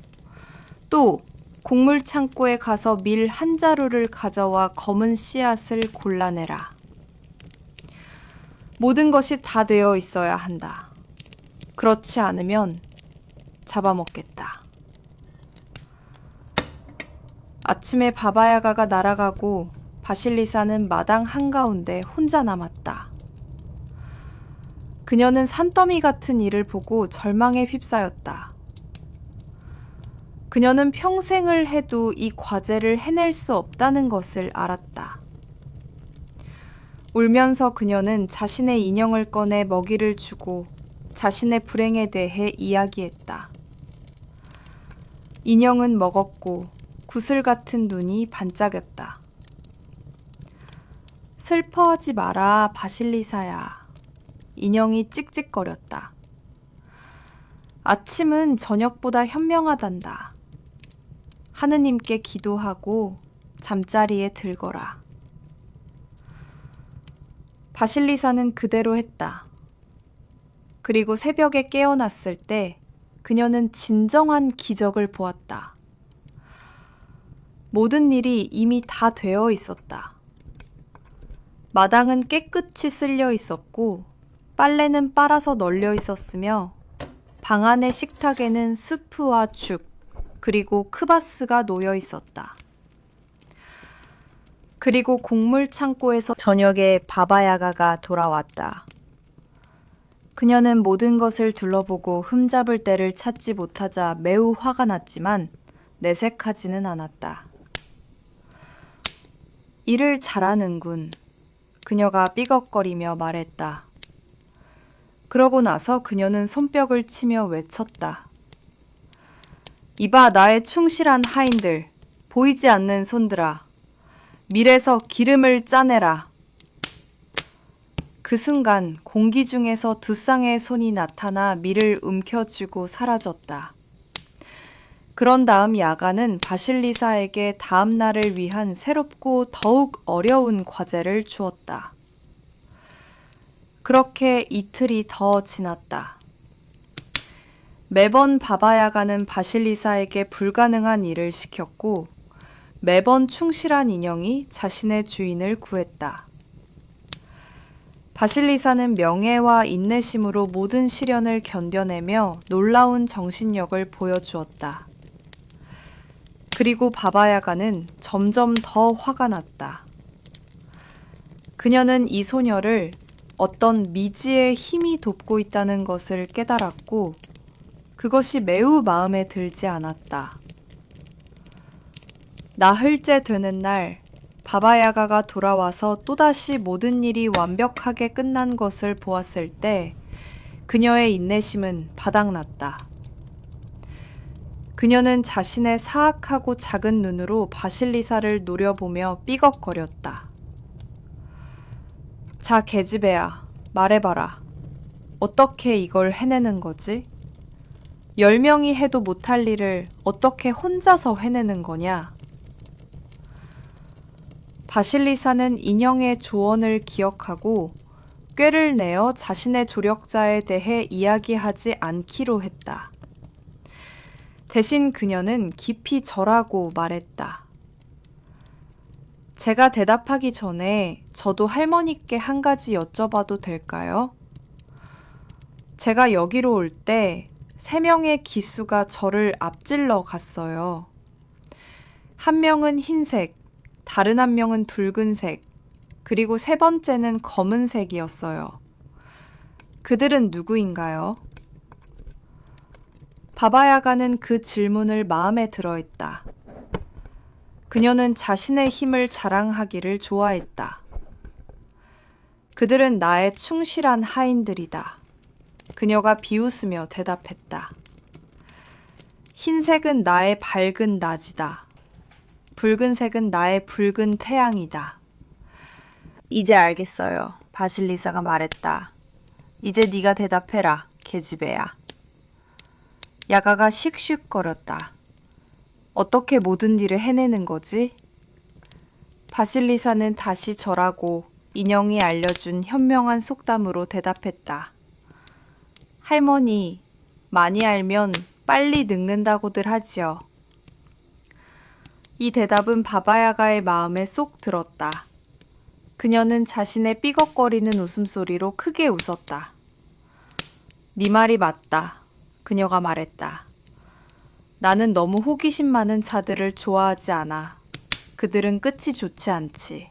또 곡물 창고에 가서 밀 한 자루를 가져와 검은 씨앗을 골라내라. 모든 것이 다 되어 있어야 한다. 그렇지 않으면 잡아먹겠다. 아침에 바바야가가 날아가고 바실리사는 마당 한가운데 혼자 남았다. 그녀는 산더미 같은 일을 보고 절망에 휩싸였다. 그녀는 평생을 해도 이 과제를 해낼 수 없다는 것을 알았다. 울면서 그녀는 자신의 인형을 꺼내 먹이를 주고 자신의 불행에 대해 이야기했다. 인형은 먹었고 구슬 같은 눈이 반짝였다. 슬퍼하지 마라, 바실리사야. 인형이 찍찍거렸다. 아침은 저녁보다 현명하단다. 하느님께 기도하고 잠자리에 들거라. 바실리사는 그대로 했다. 그리고 새벽에 깨어났을 때 그녀는 진정한 기적을 보았다. 모든 일이 이미 다 되어 있었다. 마당은 깨끗이 쓸려 있었고 빨래는 빨아서 널려 있었으며 방 안의 식탁에는 수프와 죽, 그리고 크바스가 놓여 있었다. 그리고 곡물 창고에서 저녁에 바바야가가 돌아왔다. 그녀는 모든 것을 둘러보고 흠잡을 데를 찾지 못하자 매우 화가 났지만 내색하지는 않았다. 일을 잘하는군. 그녀가 삐걱거리며 말했다. 그러고 나서 그녀는 손뼉을 치며 외쳤다. 이봐 나의 충실한 하인들, 보이지 않는 손들아. 밀에서 기름을 짜내라. 그 순간 공기 중에서 두 쌍의 손이 나타나 밀을 움켜쥐고 사라졌다. 그런 다음 야간은 바실리사에게 다음 날을 위한 새롭고 더욱 어려운 과제를 주었다. 그렇게 이틀이 더 지났다. 매번 바바야가는 바실리사에게 불가능한 일을 시켰고 매번 충실한 인형이 자신의 주인을 구했다. 바실리사는 명예와 인내심으로 모든 시련을 견뎌내며 놀라운 정신력을 보여주었다. 그리고 바바야가는 점점 더 화가 났다. 그녀는 이 소녀를 어떤 미지의 힘이 돕고 있다는 것을 깨달았고 그것이 매우 마음에 들지 않았다. 나흘째 되는 날 바바야가가 돌아와서 또다시 모든 일이 완벽하게 끝난 것을 보았을 때 그녀의 인내심은 바닥났다. 그녀는 자신의 사악하고 작은 눈으로 바실리사를 노려보며 삐걱거렸다. 자, 계집애야, 말해봐라. 어떻게 이걸 해내는 거지? 10명이 해도 못할 일을 어떻게 혼자서 해내는 거냐? 바실리사는 인형의 조언을 기억하고 꾀를 내어 자신의 조력자에 대해 이야기하지 않기로 했다. 대신 그녀는 깊이 절하고 말했다. 제가 대답하기 전에 저도 할머니께 한 가지 여쭤봐도 될까요? 제가 여기로 올 때 3명의 기수가 저를 앞질러 갔어요. 한 명은 흰색, 다른 한 명은 붉은색, 그리고 3번째는 검은색이었어요. 그들은 누구인가요? 바바야가는 그 질문을 마음에 들어했다. 그녀는 자신의 힘을 자랑하기를 좋아했다. 그들은 나의 충실한 하인들이다. 그녀가 비웃으며 대답했다. 흰색은 나의 밝은 낮이다. 붉은색은 나의 붉은 태양이다. 이제 알겠어요. 바실리사가 말했다. 이제 네가 대답해라, 계집애야. 야가가 씩씩거렸다. 어떻게 모든 일을 해내는 거지? 바실리사는 다시 절하고 인형이 알려준 현명한 속담으로 대답했다. 할머니, 많이 알면 빨리 늙는다고들 하지요. 이 대답은 바바야가의 마음에 쏙 들었다. 그녀는 자신의 삐걱거리는 웃음소리로 크게 웃었다. 네 말이 맞다. 그녀가 말했다. 나는 너무 호기심 많은 자들을 좋아하지 않아. 그들은 끝이 좋지 않지.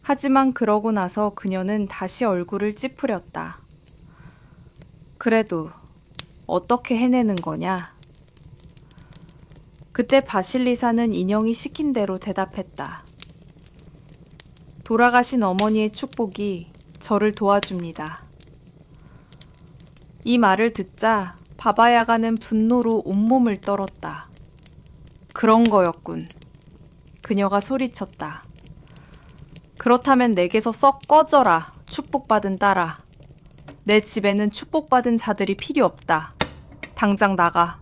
하지만 그러고 나서 그녀는 다시 얼굴을 찌푸렸다. 그래도 어떻게 해내는 거냐? 그때 바실리사는 인형이 시킨 대로 대답했다. 돌아가신 어머니의 축복이 저를 도와줍니다. 이 말을 듣자 바바야가는 분노로 온몸을 떨었다. 그런 거였군. 그녀가 소리쳤다. 그렇다면 내게서 썩 꺼져라, 축복받은 딸아. 내 집에는 축복받은 자들이 필요 없다. 당장 나가.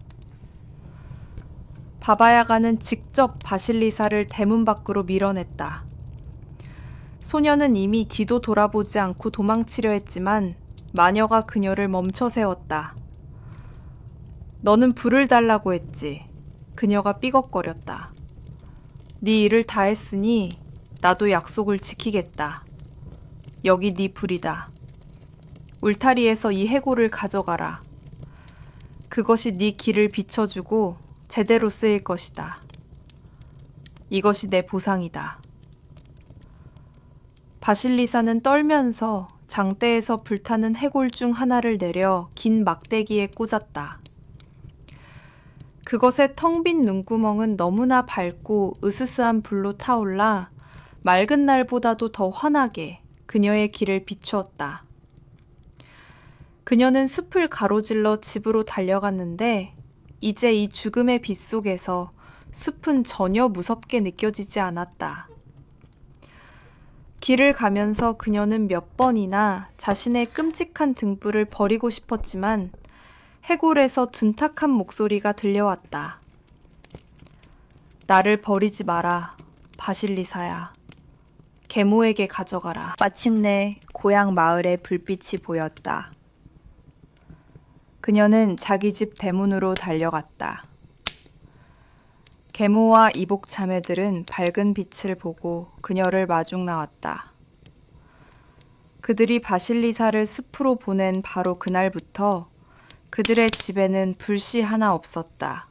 바바야가는 직접 바실리사를 대문 밖으로 밀어냈다. 소녀는 이미 뒤도 돌아보지 않고 도망치려 했지만 마녀가 그녀를 멈춰 세웠다. 너는 불을 달라고 했지. 그녀가 삐걱거렸다. 네 일을 다 했으니 나도 약속을 지키겠다. 여기 네 불이다. 울타리에서 이 해골을 가져가라. 그것이 네 길을 비춰주고 제대로 쓰일 것이다. 이것이 내 보상이다. 바실리사는 떨면서 장대에서 불타는 해골 중 하나를 내려 긴 막대기에 꽂았다. 그 그것의 텅 빈 눈구멍은 너무나 밝고 으스스한 불로 타올라 맑은 날보다도 더 환하게 그녀의 길을 비추었다. 그녀는 숲을 가로질러 집으로 달려갔는데 이제 이 죽음의 빛 속에서 숲은 전혀 무섭게 느껴지지 않았다. 길을 가면서 그녀는 몇 번이나 자신의 끔찍한 등불을 버리고 싶었지만 해골에서 둔탁한 목소리가 들려왔다. 나를 버리지 마라, 바실리사야. 계모에게 가져가라. 마침내 고향 마을의 불빛이 보였다. 그녀는 자기 집 대문으로 달려갔다. 계모와 이복 자매들은 밝은 빛을 보고 그녀를 마중 나왔다. 그들이 바실리사를 숲으로 보낸 바로 그날부터 그들의 집에는 불씨 하나 없었다.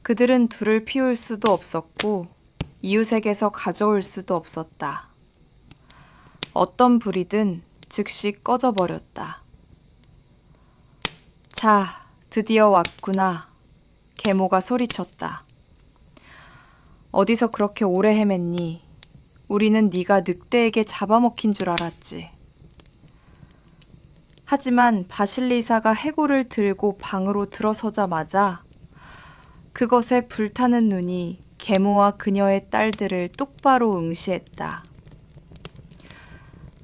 그들은 불을 피울 수도 없었고 이웃에게서 가져올 수도 없었다. 어떤 불이든 즉시 꺼져버렸다. 자, 드디어 왔구나. 계모가 소리쳤다. 어디서 그렇게 오래 헤맸니? 우리는 네가 늑대에게 잡아먹힌 줄 알았지. 하지만 바실리사가 해골을 들고 방으로 들어서자마자 그것에 불타는 눈이 계모와 그녀의 딸들을 똑바로 응시했다.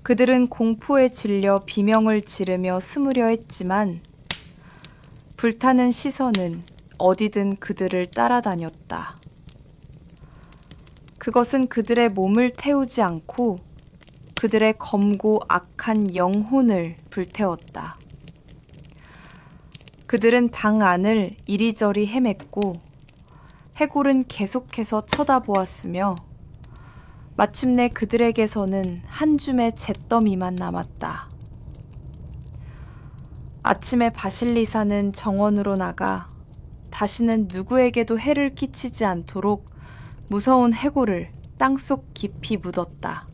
그들은 공포에 질려 비명을 지르며 숨으려 했지만 불타는 시선은 어디든 그들을 따라다녔다. 그것은 그들의 몸을 태우지 않고 그들의 검고 악한 영혼을 불태웠다. 그들은 방 안을 이리저리 헤맸고 해골은 계속해서 쳐다보았으며 마침내 그들에게서는 한 줌의 잿더미만 남았다. 아침에 바실리사는 정원으로 나가 다시는 누구에게도 해를 끼치지 않도록 무서운 해골을 땅속 깊이 묻었다.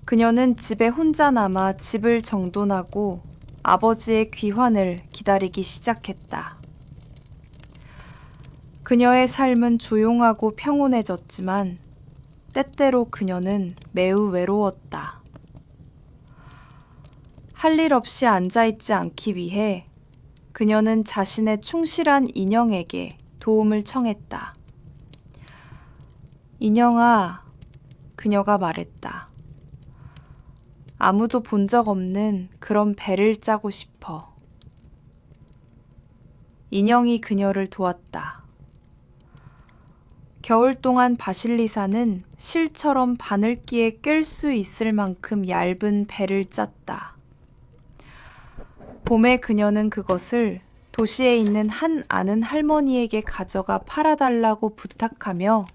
그녀는 집에 혼자 남아 집을 정돈하고 아버지의 귀환을 기다리기 시작했다. 그녀의 삶은 조용하고 평온해졌지만 때때로 그녀는 매우 외로웠다. 할 일 없이 앉아있지 않기 위해 그녀는 자신의 충실한 인형에게 도움을 청했다. 인형아, 그녀가 말했다. 아무도 본 적 없는 그런 배를 짜고 싶어. 인형이 그녀를 도왔다. 겨울 동안 바실리사는 실처럼 바늘기에 낄 수 있을 만큼 얇은 배를 짰다. 봄에 그녀는 그것을 도시에 있는 한 아는 할머니에게 가져가 팔아달라고 부탁하며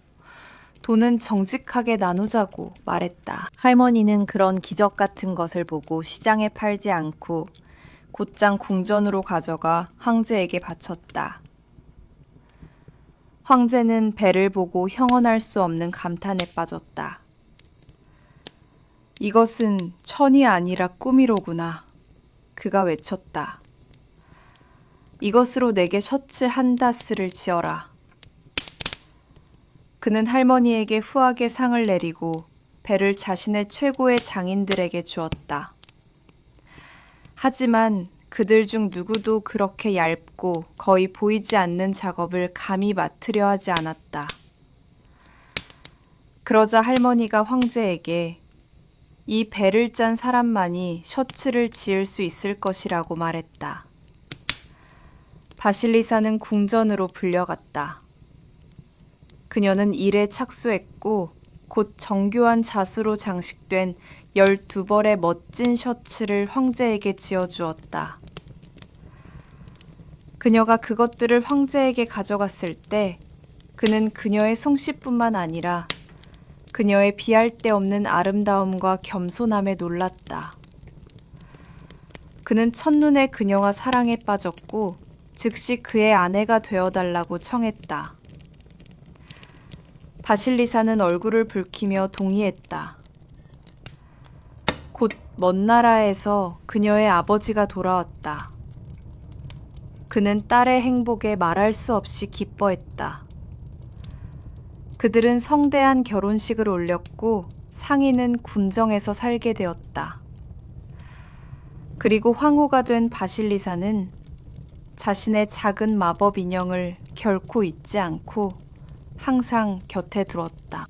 돈은 정직하게 나누자고 말했다. 할머니는 그런 기적 같은 것을 보고 시장에 팔지 않고 곧장 궁전으로 가져가 황제에게 바쳤다. 황제는 배를 보고 형언할 수 없는 감탄에 빠졌다. 이것은 천이 아니라 꿈이로구나. 그가 외쳤다. 이것으로 내게 셔츠 한 다스를 지어라. 그는 할머니에게 후하게 상을 내리고 배를 자신의 최고의 장인들에게 주었다. 하지만 그들 중 누구도 그렇게 얇고 거의 보이지 않는 작업을 감히 맡으려 하지 않았다. 그러자 할머니가 황제에게 이 배를 짠 사람만이 셔츠를 지을 수 있을 것이라고 말했다. 바실리사는 궁전으로 불려갔다. 그녀는 일에 착수했고 곧 정교한 자수로 장식된 12벌의 멋진 셔츠를 황제에게 지어주었다. 그녀가 그것들을 황제에게 가져갔을 때 그는 그녀의 솜씨뿐만 아니라 그녀의 비할 데 없는 아름다움과 겸손함에 놀랐다. 그는 첫눈에 그녀가 사랑에 빠졌고 즉시 그의 아내가 되어달라고 청했다. 바실리사는 얼굴을 붉히며 동의했다. 곧 먼 나라에서 그녀의 아버지가 돌아왔다. 그는 딸의 행복에 말할 수 없이 기뻐했다. 그들은 성대한 결혼식을 올렸고 상인은 궁정에서 살게 되었다. 그리고 황후가 된 바실리사는 자신의 작은 마법 인형을 결코 잊지 않고 항상 곁에 두었다.